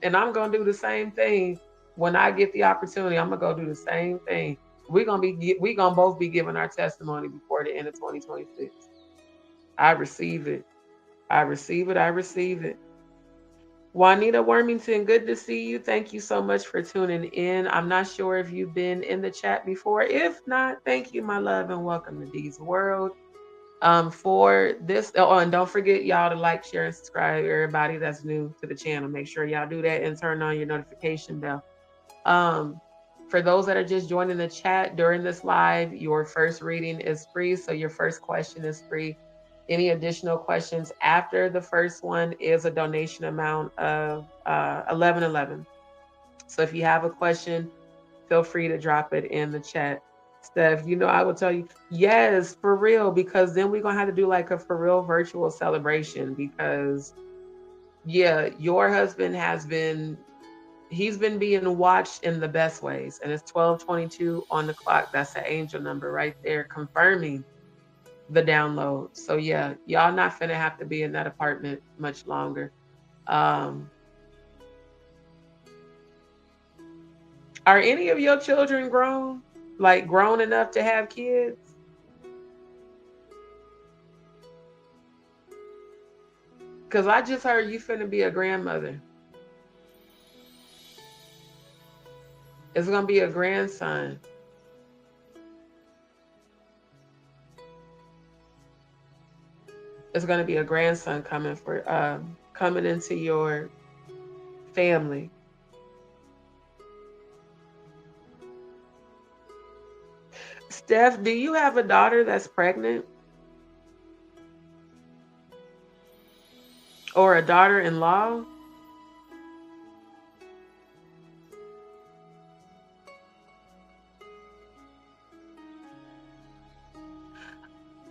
S2: And I'm going to do the same thing when I get the opportunity. I'm going to go do the same thing. We're going to both be giving our testimony before the end of 2026. I receive it. I receive it. I receive it. Juanita Wormington, good to see you. Thank you so much for tuning in. I'm not sure if you've been in the chat before. If not, thank you, my love, and welcome to Dee's World. For this, oh, and don't forget y'all to like, share, and subscribe. Everybody that's new to the channel, make sure y'all do that and turn on your notification bell. For those that are just joining the chat during this live, your first reading is free, so your first question is free. Any additional questions after the first one is a donation amount of $11.11. So if you have a question, feel free to drop it in the chat. Steph, you know, I will tell you, yes, for real, because then we're going to have to do like a for real virtual celebration because, yeah, your husband he's been being watched in the best ways. And it's 12:22 on the clock. That's the angel number right there confirming the download. So yeah, y'all not finna have to be in that apartment much longer. Are any of your children grown? Like grown enough to have kids? Because I just heard you finna be a grandmother. It's gonna be a grandson. It's gonna be a grandson coming into your family. Steph, do you have a daughter that's pregnant? Or a daughter-in-law?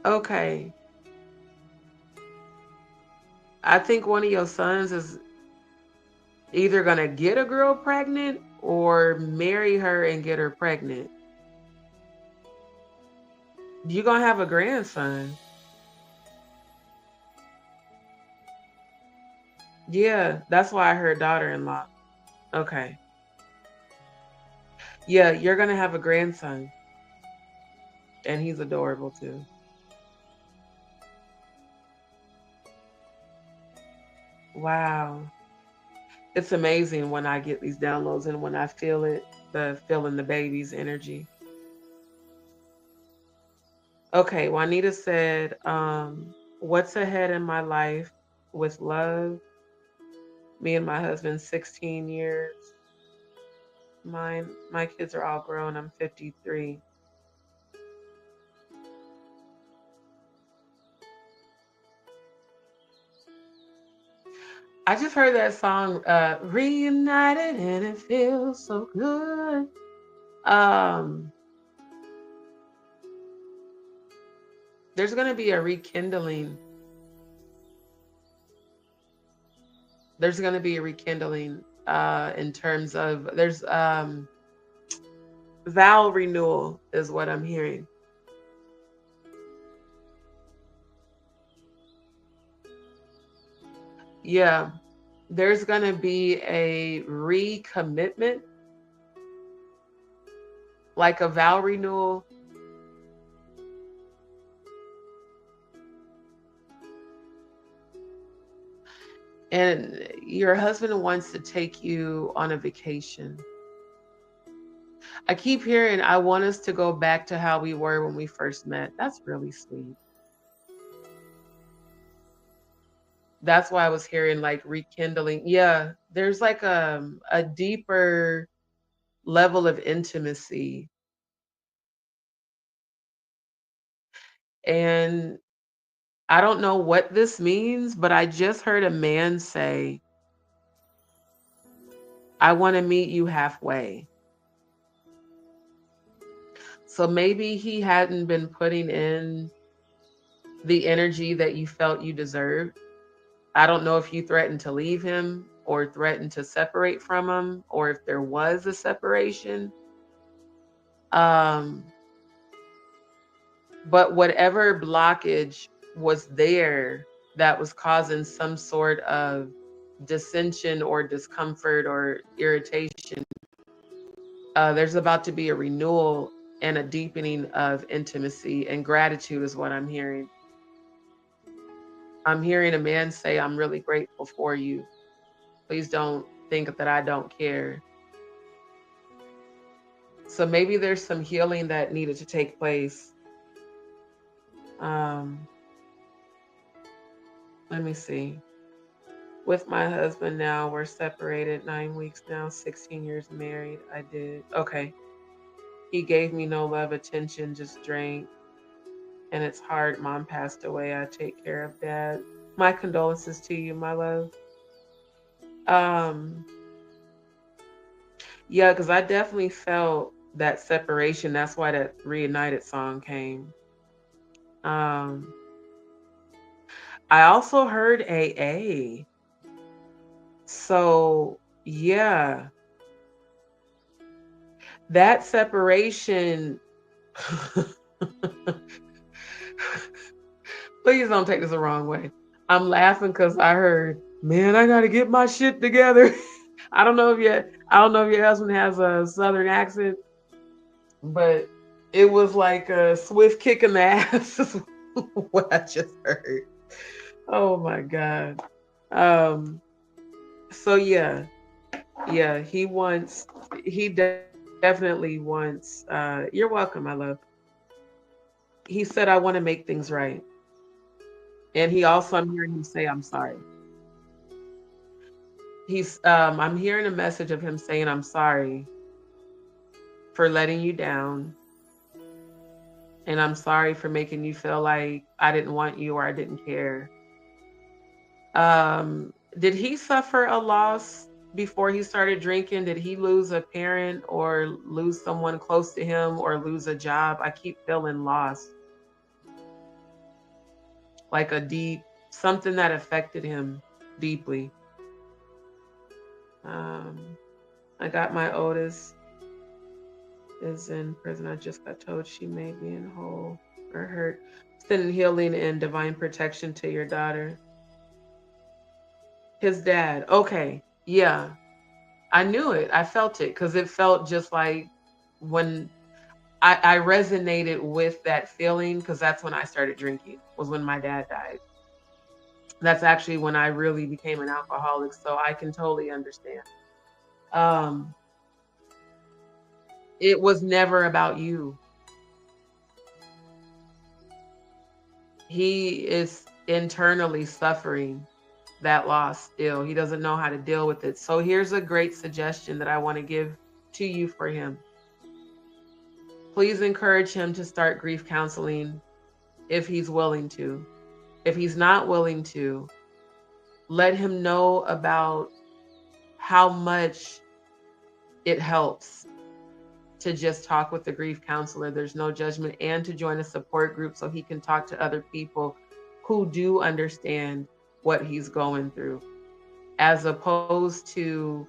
S2: Okay. I think one of your sons is either gonna get a girl pregnant or marry her and get her pregnant. You're gonna have a grandson. Yeah, that's why I heard daughter-in-law. Okay. Yeah, you're gonna have a grandson. And he's adorable too. Wow. It's amazing when I get these downloads and when I feel it, feeling the baby's energy. Okay, Juanita said, what's ahead in my life with love? Me and my husband, 16 years. My kids are all grown. I'm 53. I just heard that song, Reunited, and it feels so good. There's gonna be a rekindling. There's gonna be a rekindling in terms of there's vow renewal is what I'm hearing. Yeah, there's going to be a recommitment, like a vow renewal. And your husband wants to take you on a vacation. I keep hearing, I want us to go back to how we were when we first met. That's really sweet. That's why I was hearing like rekindling. Yeah, there's like a deeper level of intimacy. And I don't know what this means, but I just heard a man say, I want to meet you halfway. So maybe he hadn't been putting in the energy that you felt you deserved. I don't know if you threatened to leave him or threatened to separate from him or if there was a separation. But whatever blockage was there that was causing some sort of dissension or discomfort or irritation, there's about to be a renewal and a deepening of intimacy, and gratitude is what I'm hearing. I'm hearing a man say, I'm really grateful for you. Please don't think that I don't care. So maybe there's some healing that needed to take place. Um, let me see. With my husband now, we're separated 9 weeks now, 16 years married. I did. Okay. He gave me no love, attention, just drank. And it's hard. Mom passed away. I take care of dad. My condolences to you, my love. Um, yeah, because I definitely felt that separation. That's why that Reunited song came. Um, I also heard AA. So yeah, that separation. Please don't take this the wrong way. I'm laughing because I heard, man, I gotta get my shit together. I don't know if your husband has a southern accent, but it was like a swift kick in the ass is what I just heard. Oh my God. Um, so yeah, he definitely wants you're welcome, my love. He said I want to make things right. And he also I'm hearing him say I'm sorry. I'm hearing a message of him saying I'm sorry for letting you down. And I'm sorry for making you feel like I didn't want you or I didn't care. Did he suffer a loss before he started drinking? Did he lose a parent or lose someone close to him or lose a job? I keep feeling lost, like a deep something that affected him deeply. Um, I got my oldest is in prison. I just got told she may be in whole or hurt. Sending healing and divine protection to your daughter. His dad. Okay. Yeah. I knew it. I felt it because it felt just like when I resonated with that feeling because that's when I started drinking, was when my dad died. That's actually when I really became an alcoholic. So I can totally understand. Um, it was never about you. He is internally suffering that loss still. He doesn't know how to deal with it. So here's a great suggestion that I want to give to you for him. Please encourage him to start grief counseling if he's willing to. If he's not willing to, let him know about how much it helps to just talk with the grief counselor. There's no judgment, and to join a support group so he can talk to other people who do understand what he's going through, as opposed to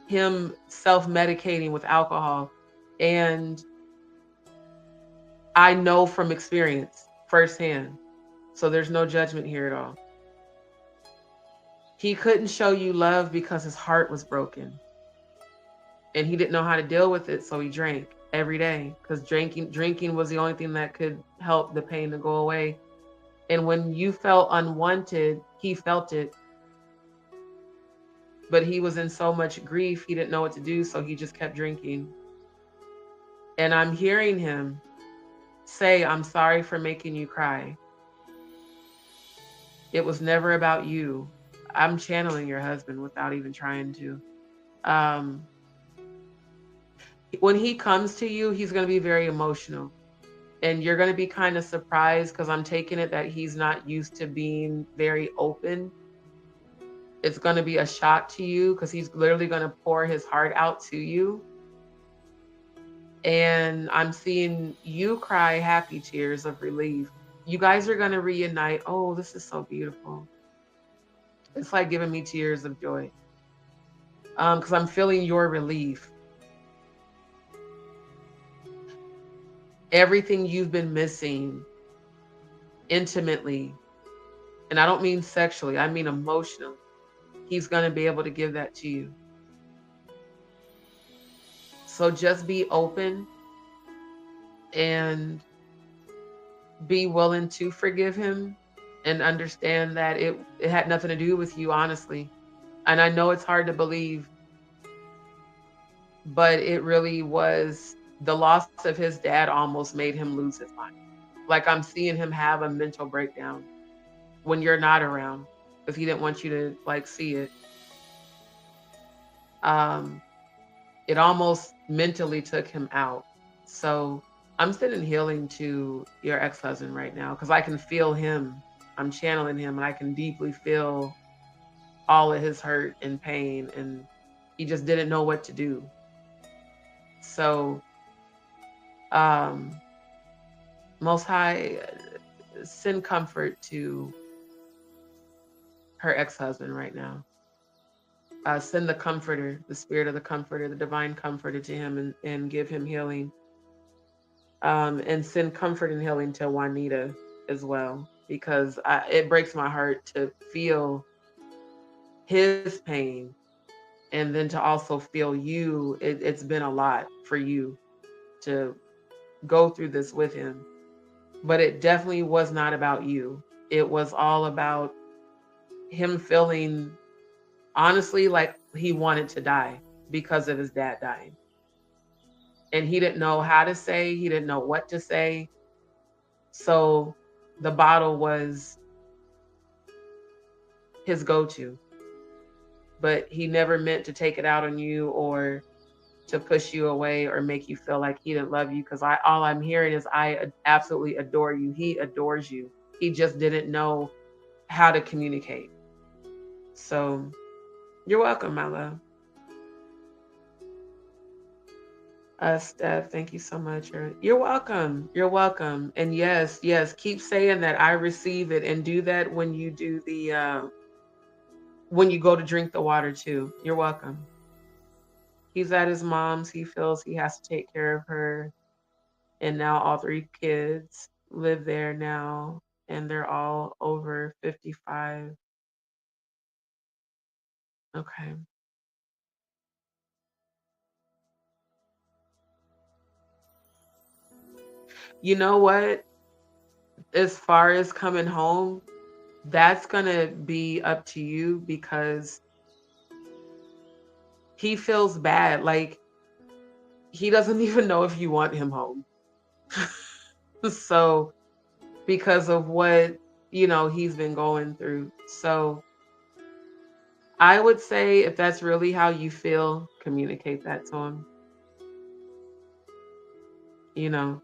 S2: him self-medicating with alcohol. And I know from experience firsthand, so there's no judgment here at all. He couldn't show you love because his heart was broken and he didn't know how to deal with it, so he drank every day because drinking was the only thing that could help the pain to go away. And when you felt unwanted, he felt it, but he was in so much grief he didn't know what to do, so he just kept drinking. And I'm hearing him say, I'm sorry for making you cry. It was never about you. I'm channeling your husband without even trying to. When he comes to you, he's going to be very emotional. And you're going to be kind of surprised because I'm taking it that he's not used to being very open. It's going to be a shock to you because he's literally going to pour his heart out to you. And I'm seeing you cry happy tears of relief. You guys are going to reunite. Oh, this is so beautiful. It's like giving me tears of joy. Because I'm feeling your relief. Everything you've been missing intimately, and I don't mean sexually, I mean emotionally, he's going to be able to give that to you. So just be open and be willing to forgive him and understand that it had nothing to do with you, honestly. And I know it's hard to believe, but it really was the loss of his dad almost made him lose his mind. Like I'm seeing him have a mental breakdown when you're not around because he didn't want you to like see it. Um, it almost mentally took him out. So I'm sending healing to your ex-husband right now because I can feel him. I'm channeling him and I can deeply feel all of his hurt and pain, and he just didn't know what to do. So, um, Most High, send comfort to her ex-husband right now. Send the comforter, the spirit of the comforter, the divine comforter to him, and give him healing. And send comfort and healing to Juanita as well, because it breaks my heart to feel his pain and then to also feel you. It's been a lot for you to go through this with him, but it definitely was not about you. It was all about him feeling honestly like he wanted to die because of his dad dying. And he didn't know how to say, he didn't know what to say. So the bottle was his go to, but he never meant to take it out on you or to push you away or make you feel like he didn't love you. Because all I'm hearing is absolutely adore you. He adores you. He just didn't know how to communicate. So you're welcome, my love. Steph, thank you so much. You're welcome. You're welcome. And yes, yes, keep saying that I receive it, and do that when you do the when you go to drink the water too. You're welcome. He's at his mom's. He feels he has to take care of her. And now all three kids live there now, and they're all over 55. Okay. You know what? As far as coming home, that's going to be up to you because he feels bad. Like he doesn't even know if you want him home. So, because of what, he's been going through. So, I would say if that's really how you feel, communicate that to him. You know,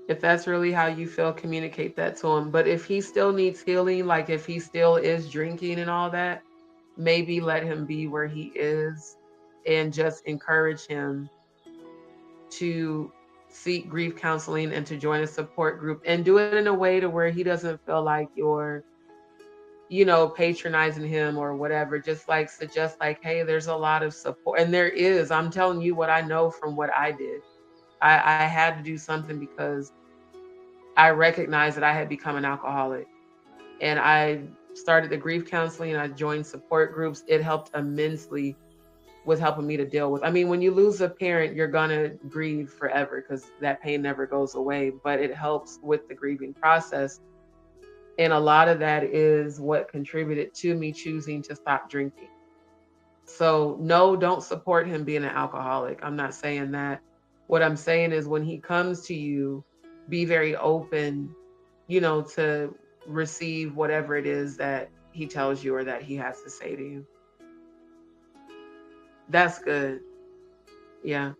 S2: if that's really how you feel, communicate that to him. But if he still needs healing, like if he still is drinking and all that, maybe let him be where he is and just encourage him to seek grief counseling and to join a support group and do it in a way to where he doesn't feel like you're, patronizing him or whatever. Just like suggest like, hey, there's a lot of support. And there is. I'm telling you what I know from what I did. I had to do something because I recognized that I had become an alcoholic. And I started the grief counseling and I joined support groups. It helped immensely with helping me to deal with. I mean, when you lose a parent, you're gonna grieve forever because that pain never goes away, but it helps with the grieving process. And a lot of that is what contributed to me choosing to stop drinking. So no, don't support him being an alcoholic. I'm not saying that. What I'm saying is when he comes to you, be very open, to receive whatever it is that he tells you or that he has to say to you. That's good. Yeah.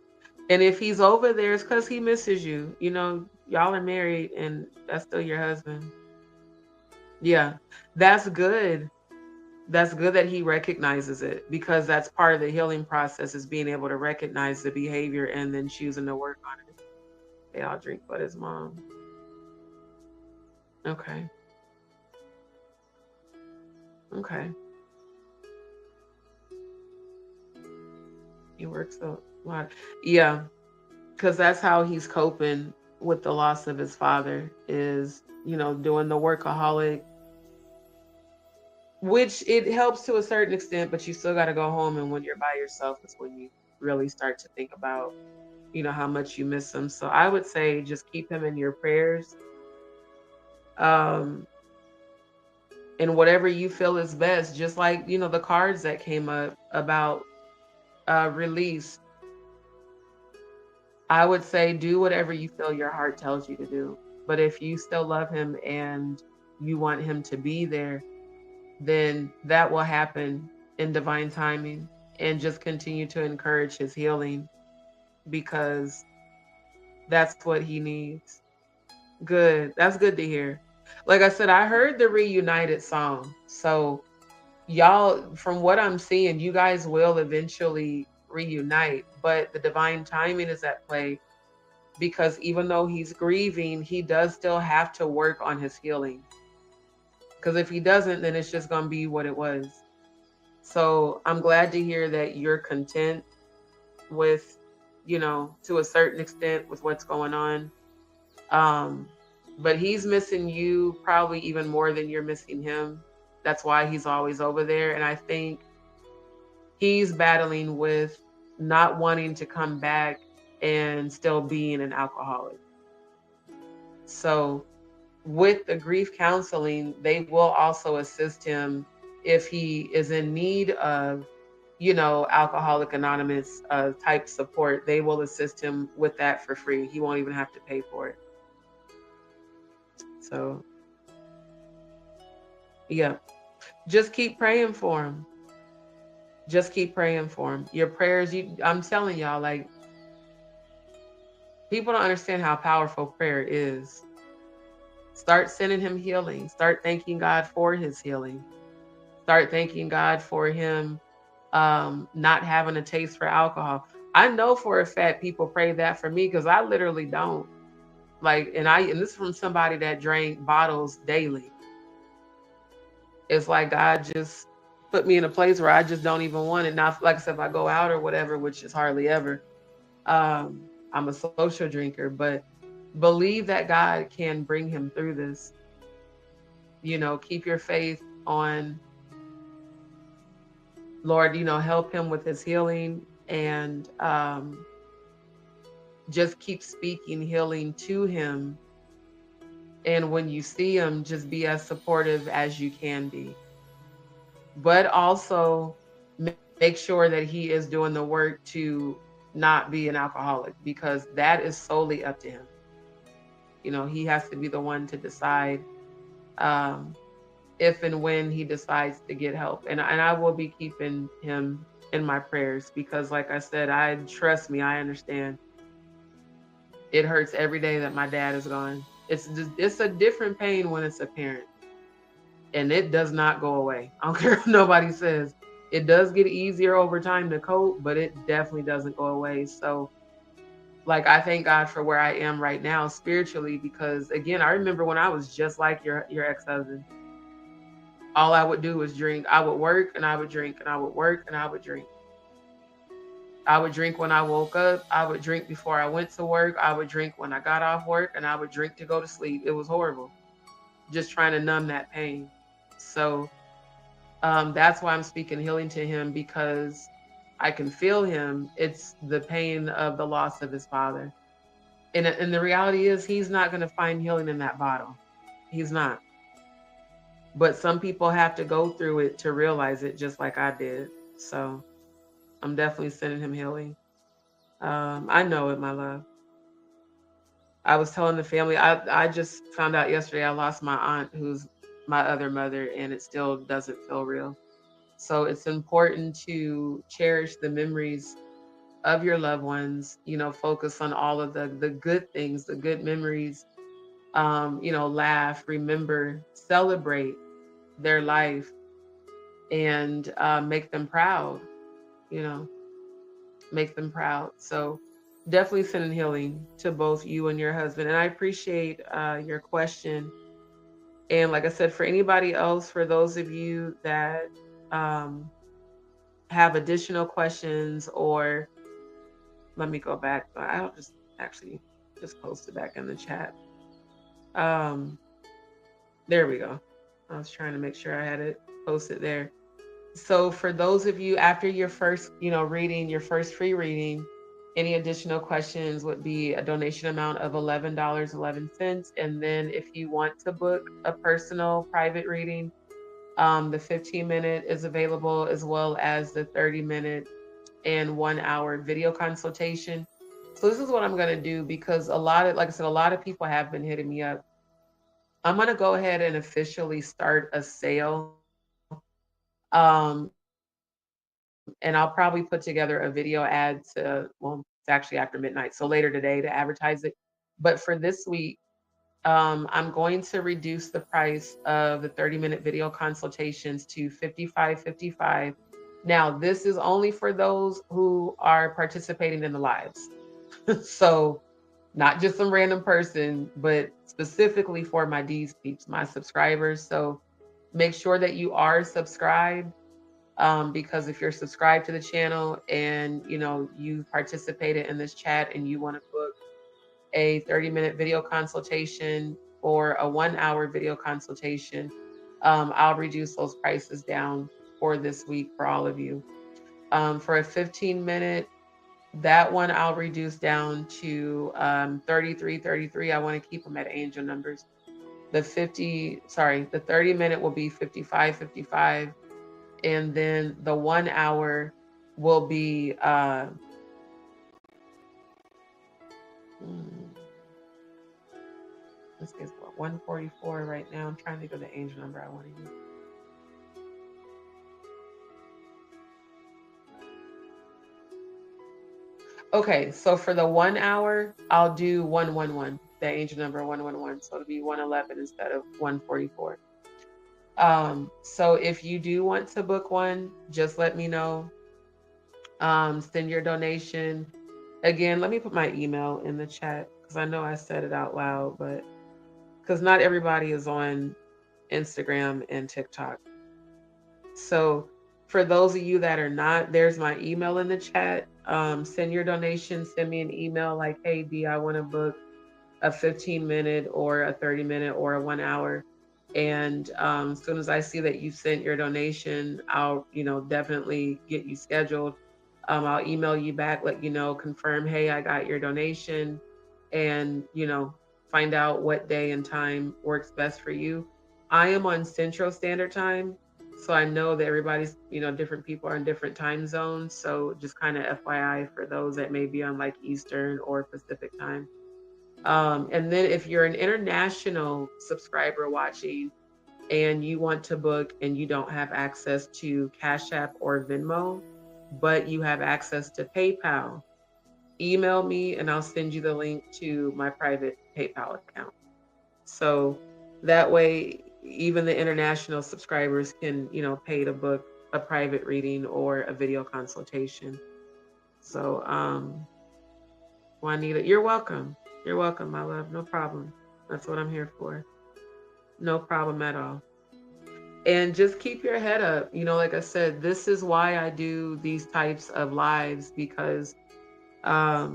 S2: And if he's over there, it's because he misses you. Y'all are married and that's still your husband. Yeah. That's good. That's good that he recognizes it because that's part of the healing process is being able to recognize the behavior and then choosing to work on it. They all drink but his mom. Okay. Okay. He works a lot. Yeah. Because that's how he's coping with the loss of his father is, doing the workaholic, which it helps to a certain extent, but you still got to go home. And when you're by yourself is when you really start to think about, how much you miss him. So I would say just keep him in your prayers. Um, and whatever you feel is best, just like, you know, the cards that came up about release. I would say do whatever you feel your heart tells you to do. But if you still love him and you want him to be there, then that will happen in divine timing. And just continue to encourage his healing, because that's what he needs. Good. That's good to hear. Like I said, I heard the Reunited song. So, y'all, from what I'm seeing, you guys will eventually reunite, but the divine timing is at play, because even though he's grieving, he does still have to work on his healing. Because if he doesn't, then it's just going to be what it was. So I'm glad to hear that you're content with, you know, to a certain extent with what's going on. Um, but he's missing you probably even more than you're missing him. That's why he's always over there. And I think he's battling with not wanting to come back and still being an alcoholic. So with the grief counseling, they will also assist him if he is in need of, you know, Alcoholic Anonymous type support. They will assist him with that for free. He won't even have to pay for it. So, yeah, just keep praying for him. Just keep praying for him. Your prayers, I'm telling y'all, like, people don't understand how powerful prayer is. Start sending him healing. Start thanking God for his healing. Start thanking God for him not having a taste for alcohol. I know for a fact people pray that for me, because I literally don't. Like, and this is from somebody that drank bottles daily. It's like God just put me in a place where I just don't even want it. Now, like I said, if I go out or whatever, which is hardly ever, I'm a social drinker, but believe that God can bring him through this. You know, keep your faith on Lord, you know, help him with his healing, and just keep speaking healing to him. And when you see him, just be as supportive as you can be. But also make sure that he is doing the work to not be an alcoholic, because that is solely up to him. You know, he has to be the one to decide if and when he decides to get help. And I will be keeping him in my prayers, because like I said, trust me, I understand. It hurts every day that my dad is gone. It's a different pain when it's a parent. And it does not go away. I don't care if nobody says. It does get easier over time to cope, but it definitely doesn't go away. So, like, I thank God for where I am right now spiritually, because again, I remember when I was just like your ex-husband. All I would do was drink. I would work and I would drink, and I would work and I would drink. I would drink when I woke up. I would drink before I went to work. I would drink when I got off work, and I would drink to go to sleep. It was horrible. Just trying to numb that pain. So that's why I'm speaking healing to him, because I can feel him. It's the pain of the loss of his father. And the reality is, he's not going to find healing in that bottle. He's not. But some people have to go through it to realize it, just like I did. So I'm definitely sending him healing. I know it, my love. I was telling the family, I just found out yesterday I lost my aunt, who's my other mother, and it still doesn't feel real. So it's important to cherish the memories of your loved ones, you know, focus on all of the good things, the good memories, you know, laugh, remember, celebrate their life, and make them proud, you know, make them proud. So definitely sending healing to both you and your husband. And I appreciate your question. And like I said, for anybody else, for those of you that have additional questions, or let me go back. I'll just actually just post it back in the chat. There we go. I was trying to make sure I had it posted there. So for those of you, after your first, you know, reading, your first free reading, Any additional questions would be a donation amount of $11.11. And then if you want to book a personal private reading, the 15-minute is available, as well as the 30-minute and 1 hour video consultation. So this is what I'm going to do, because like I said, a lot of people have been hitting me up. I'm going to go ahead and officially start a sale. And I'll probably put together a video ad it's actually after midnight, so later today, to advertise it. But for this week, I'm going to reduce the price of the 30-minute video consultations to $55.55. Now, this is only for those who are participating in the lives. So not just some random person, but specifically for my D's peeps, my subscribers. So make sure that you are subscribed, because if you're subscribed to the channel and you participated in this chat and you want to book a 30-minute video consultation or a 1 hour video consultation, I'll reduce those prices down for this week for all of you. For a 15-minute, that one I'll reduce down to $33.33. I want to keep them at angel numbers. The 30-minute will be $55.55, and then the 1 hour will be this is what, 144 right now. I'm trying to think of the angel number I want to use. Okay, so for the 1 hour, I'll do 111, the angel number 111. So it'll be 111 instead of 144. So if you do want to book one, just let me know. Send your donation. Again, let me put my email in the chat, because I know I said it out loud, but because not everybody is on Instagram and TikTok. So for those of you that are not, there's my email in the chat. Send your donation, send me an email like, hey D, I want to book a 15-minute or a 30-minute or a 1 hour. And as soon as I see that you sent your donation, I'll definitely get you scheduled. I'll email you back, let you know, confirm, hey, I got your donation, and find out what day and time works best for you. I am on Central Standard Time, so I know that everybody's, different people are in different time zones. So just kind of FYI for those that may be on like Eastern or Pacific time. And then if you're an international subscriber watching and you want to book and you don't have access to Cash App or Venmo, but you have access to PayPal, email me and I'll send you the link to my private PayPal account. So that way, even the international subscribers can, pay to book a private reading or a video consultation. So, Juanita, you're welcome. You're welcome, my love. No problem. That's what I'm here for. No problem at all. And just keep your head up. Like I said, this is why I do these types of lives, because at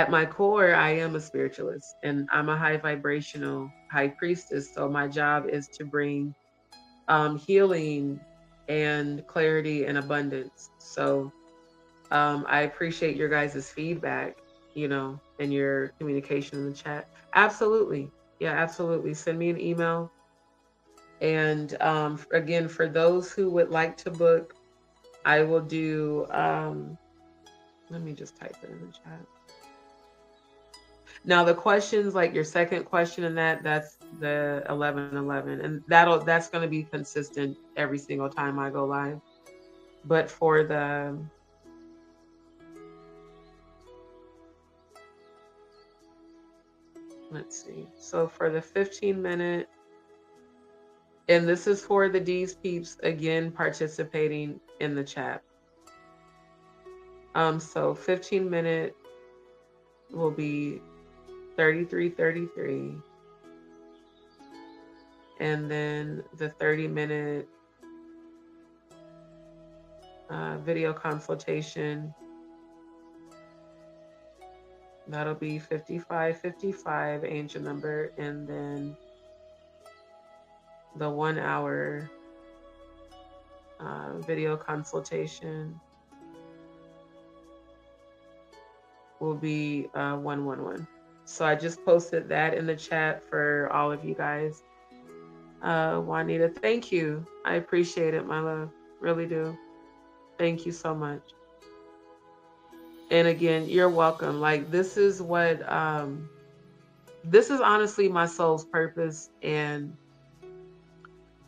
S2: my core, I am a spiritualist and I'm a high vibrational high priestess. So my job is to bring healing and clarity and abundance. So I appreciate your guys' feedback, and your communication in the chat. Absolutely. Yeah, absolutely. Send me an email. And again, for those who would like to book, I will do, let me just type it in the chat. Now the questions, like your second question and that's the 1111, and that's going to be consistent every single time I go live. But for the let's see. So for the 15-minute, and this is for the D's peeps, again, participating in the chat. So 15-minute will be $33.33. And then the 30-minute video consultation, that'll be $55.55 angel number. And then the 1 hour video consultation, will be 111. So I just posted that in the chat for all of you guys. Juanita, thank you. I appreciate it, my love. Really do. Thank you so much. And again, you're welcome. Like this is what this is honestly my soul's purpose. And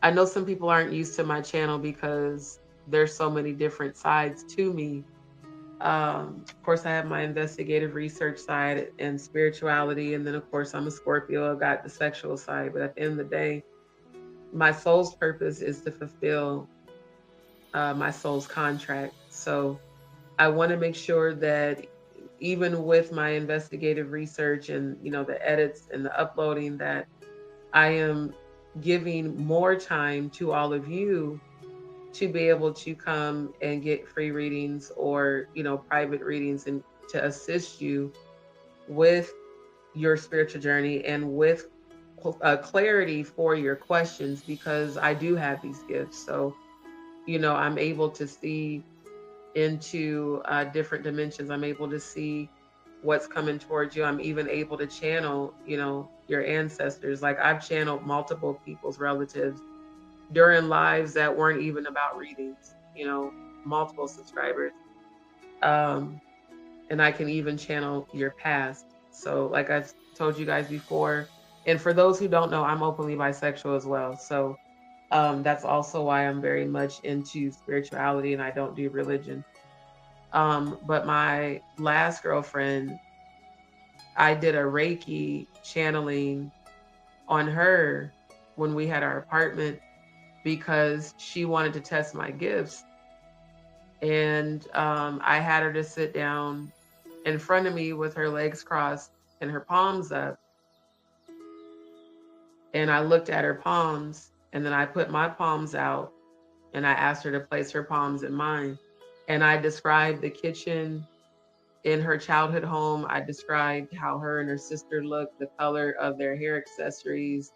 S2: I know some people aren't used to my channel because there's so many different sides to me. Of course, I have my investigative research side and spirituality, and then of course I'm a Scorpio. I've got the sexual side, but at the end of the day, my soul's purpose is to fulfill my soul's contract. So I want to make sure that even with my investigative research and the edits and the uploading, that I am giving more time to all of you to be able to come and get free readings or private readings, and to assist you with your spiritual journey and with clarity for your questions, because I do have these gifts. So I'm able to see into different dimensions. I'm able to see what's coming towards you. I'm even able to channel your ancestors. Like I've channeled multiple people's relatives during lives that weren't even about readings, multiple subscribers. And I can even channel your past. So like I've told you guys before, and for those who don't know, I'm openly bisexual as well. So that's also why I'm very much into spirituality and I don't do religion. But my last girlfriend, I did a Reiki channeling on her when we had our apartment because she wanted to test my gifts. And I had her to sit down in front of me with her legs crossed and her palms up. And I looked at her palms, and then I put my palms out and I asked her to place her palms in mine. And I described the kitchen in her childhood home. I described how her and her sister looked, the color of their hair accessories,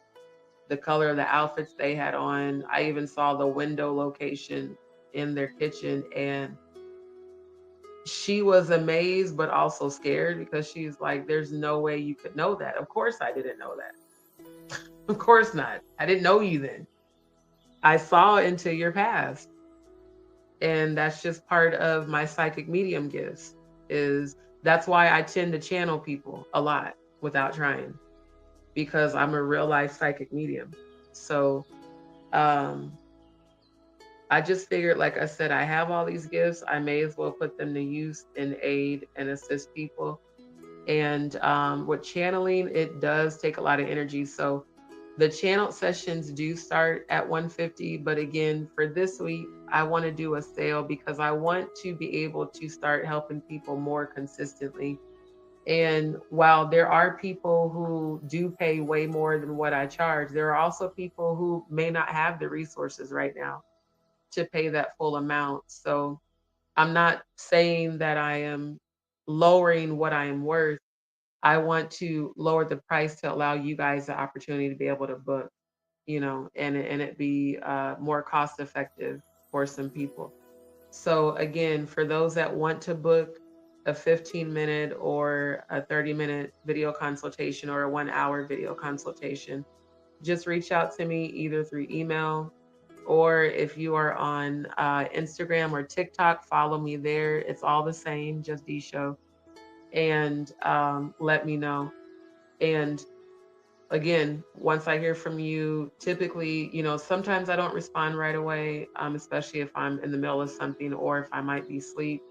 S2: the color of the outfits they had on. I even saw the window location in their kitchen. And she was amazed, but also scared, because she's like, there's no way you could know that. Of course I didn't know that. Of course not. I didn't know you then. I saw into your past. And that's just part of my psychic medium gifts. That's why I tend to channel people a lot without trying, because I'm a real life psychic medium. So I just figured, like I said, I have all these gifts. I may as well put them to use and aid and assist people. And with channeling, it does take a lot of energy. So the channel sessions do start at $150. But again, for this week, I want to do a sale because I want to be able to start helping people more consistently. And while there are people who do pay way more than what I charge, there are also people who may not have the resources right now to pay that full amount. So I'm not saying that I am lowering what I am worth. I want to lower the price to allow you guys the opportunity to be able to book, and it be more cost effective for some people. So again, for those that want to book a 15-minute or a 30-minute video consultation or a 1-hour video consultation, just reach out to me either through email, or if you are on Instagram or TikTok, follow me there. It's all the same, just D Show. And let me know. And again, once I hear from you, typically, sometimes I don't respond right away, especially if I'm in the middle of something or if I might be asleep.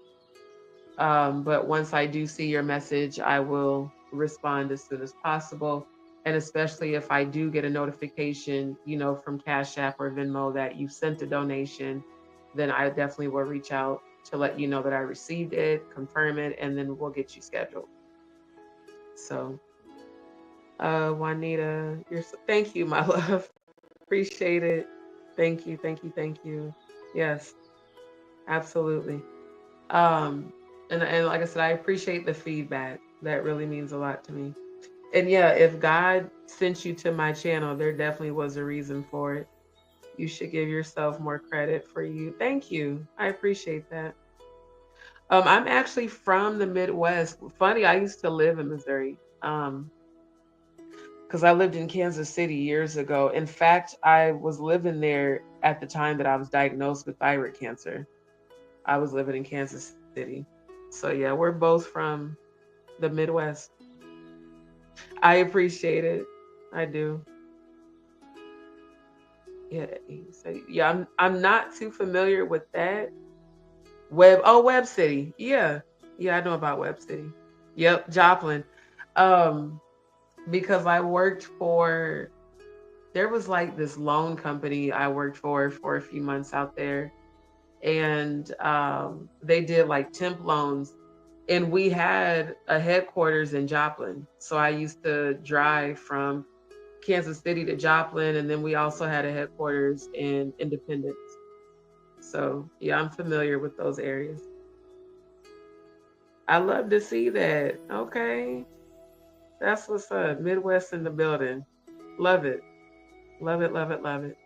S2: But once I do see your message, I will respond as soon as possible. And especially if I do get a notification, from Cash App or Venmo that you sent a donation, then I definitely will reach out to let you know that I received it, confirm it, and then we'll get you scheduled. So, Juanita, thank you, my love. Appreciate it. Thank you, thank you, thank you. Yes, absolutely. And like I said, I appreciate the feedback. That really means a lot to me. And yeah, if God sent you to my channel, there definitely was a reason for it. You should give yourself more credit for you. Thank you. I appreciate that. I'm actually from the Midwest. Funny, I used to live in Missouri. Because I lived in Kansas City years ago. In fact, I was living there at the time that I was diagnosed with thyroid cancer. I was living in Kansas City. So yeah, we're both from the Midwest. I appreciate it. I do. Yeah. So yeah, I'm not too familiar with that. Web City. Yeah. Yeah, I know about Web City. Yep, Joplin. Um, because I worked for there was like this loan company I worked for a few months out there, and they did like temp loans, and we had a headquarters in Joplin. So I used to drive from Kansas City to Joplin, and then we also had a headquarters in Independence. So yeah, I'm familiar with those areas. I love to see that. Okay, that's what's up. Midwest in the building. Love it. Love it. Love it. Love it.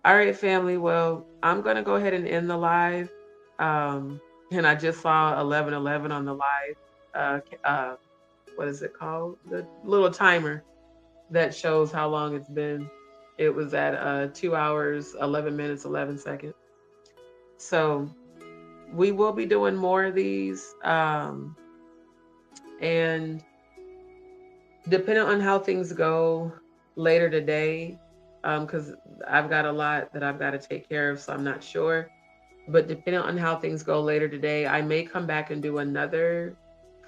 S2: All right, family. Well, I'm gonna go ahead and end the live. And I just saw 11:11 on the live. What is it called? The little timer that shows how long it's been. It was at 2 hours, 11 minutes, 11 seconds. So we will be doing more of these, and depending on how things go later today, because I've got a lot that I've got to take care of, so I'm not sure. But depending on how things go later today, I may come back and do another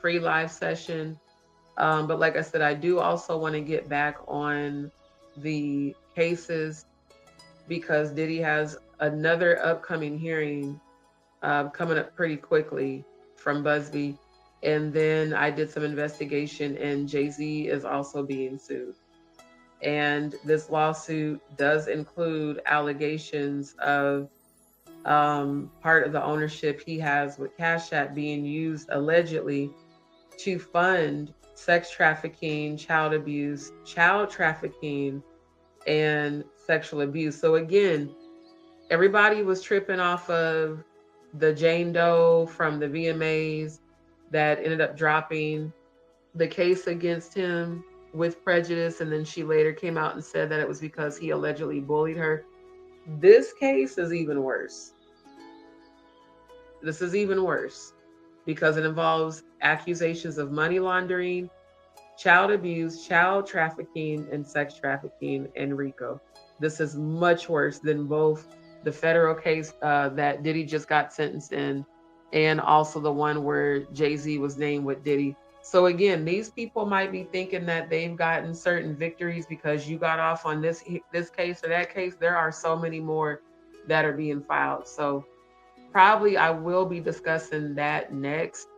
S2: free live session. But like I said, I do also want to get back on the cases because Diddy has another upcoming hearing coming up pretty quickly from Busby. And then I did some investigation, and Jay-Z is also being sued. And this lawsuit does include allegations of part of the ownership he has with Cash App being used allegedly to fund sex trafficking, child abuse, child trafficking, and sexual abuse. So again, everybody was tripping off of the Jane Doe from the VMAs that ended up dropping the case against him with prejudice, and then she later came out and said that it was because he allegedly bullied her. This case is even worse. This is even worse because it involves accusations of money laundering, child abuse, child trafficking, and sex trafficking in RICO. This is much worse than both the federal case that Diddy just got sentenced in, and also the one where Jay-Z was named with Diddy. So again, these people might be thinking that they've gotten certain victories because you got off on this case or that case. There are so many more that are being filed. So probably I will be discussing that next.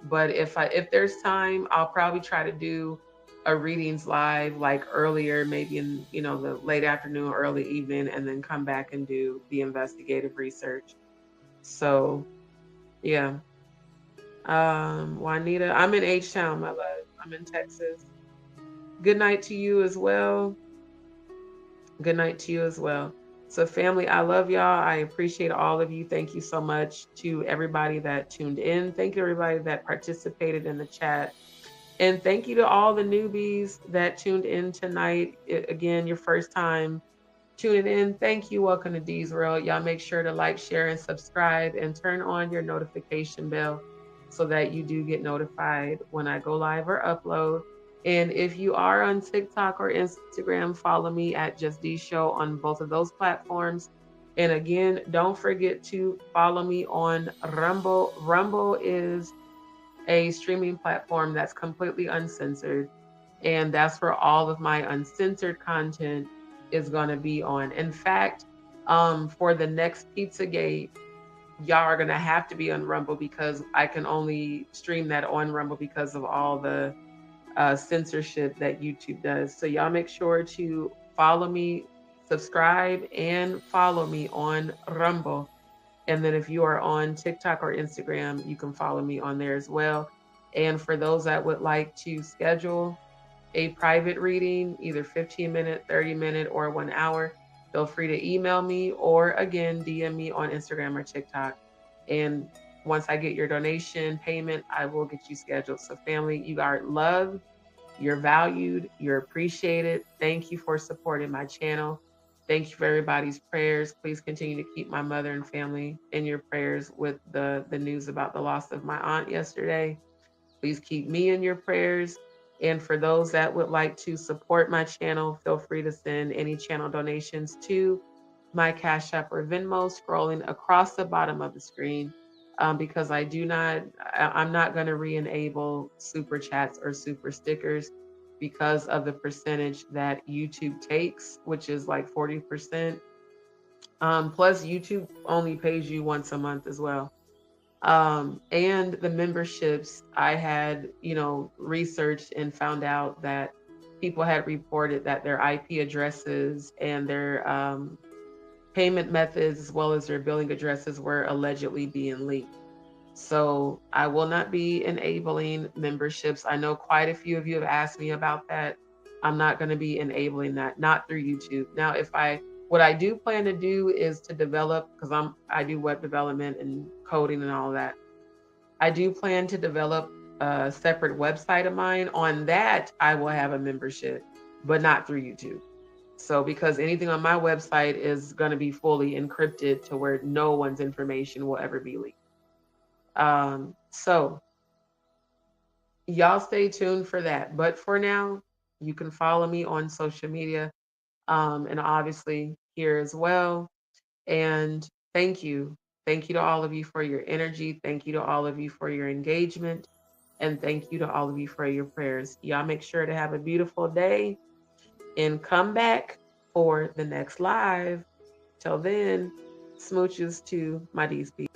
S2: But if there's time, I'll probably try to do a readings live like earlier, maybe in the late afternoon, early evening, and then come back and do the investigative research. So yeah. Juanita, I'm in H-Town, my love. I'm in Texas. Good night to you as well. Good night to you as well. So, family, I love y'all. I appreciate all of you. Thank you so much to everybody that tuned in. Thank you, everybody that participated in the chat. And thank you to all the newbies that tuned in tonight. Again, your first time tuning in. Thank you. Welcome to Dee's World. Y'all make sure to like, share, and subscribe, and turn on your notification bell so that you do get notified when I go live or upload. And if you are on TikTok or Instagram, follow me at Just D Show on both of those platforms. And again, don't forget to follow me on Rumble. Rumble is a streaming platform that's completely uncensored. And that's where all of my uncensored content is going to be on. In fact, for the next Pizzagate, y'all are going to have to be on Rumble because I can only stream that on Rumble because of all the censorship that YouTube does. So y'all make sure to follow me, subscribe, and follow me on Rumble. And then if you are on TikTok or Instagram, you can follow me on there as well. And for those that would like to schedule a private reading, either 15-minute, 30-minute, or 1 hour, feel free to email me or again, DM me on Instagram or TikTok. And once I get your donation payment, I will get you scheduled. So family, you are loved, you're valued, you're appreciated. Thank you for supporting my channel. Thank you for everybody's prayers. Please continue to keep my mother and family in your prayers with the news about the loss of my aunt yesterday. Please keep me in your prayers. And for those that would like to support my channel, feel free to send any channel donations to my Cash App or Venmo scrolling across the bottom of the screen, because I'm not going to re-enable super chats or super stickers because of the percentage that YouTube takes, which is like 40%. Plus YouTube only pays you once a month as well. And the memberships, I had, researched and found out that people had reported that their IP addresses and their payment methods, as well as their billing addresses, were allegedly being leaked. So I will not be enabling memberships. I know quite a few of you have asked me about that. I'm not going to be enabling that, not through YouTube. Now, what I do plan to do is to develop, because I do web development and coding and all of that. I do plan to develop a separate website of mine. On that, I will have a membership, but not through YouTube. So because anything on my website is going to be fully encrypted to where no one's information will ever be leaked. So y'all stay tuned for that. But for now, you can follow me on social media, and obviously here as well. And thank you. Thank you to all of you for your energy. Thank you to all of you for your engagement. And thank you to all of you for your prayers. Y'all make sure to have a beautiful day and come back for the next live. Till then, smooches to my DSP.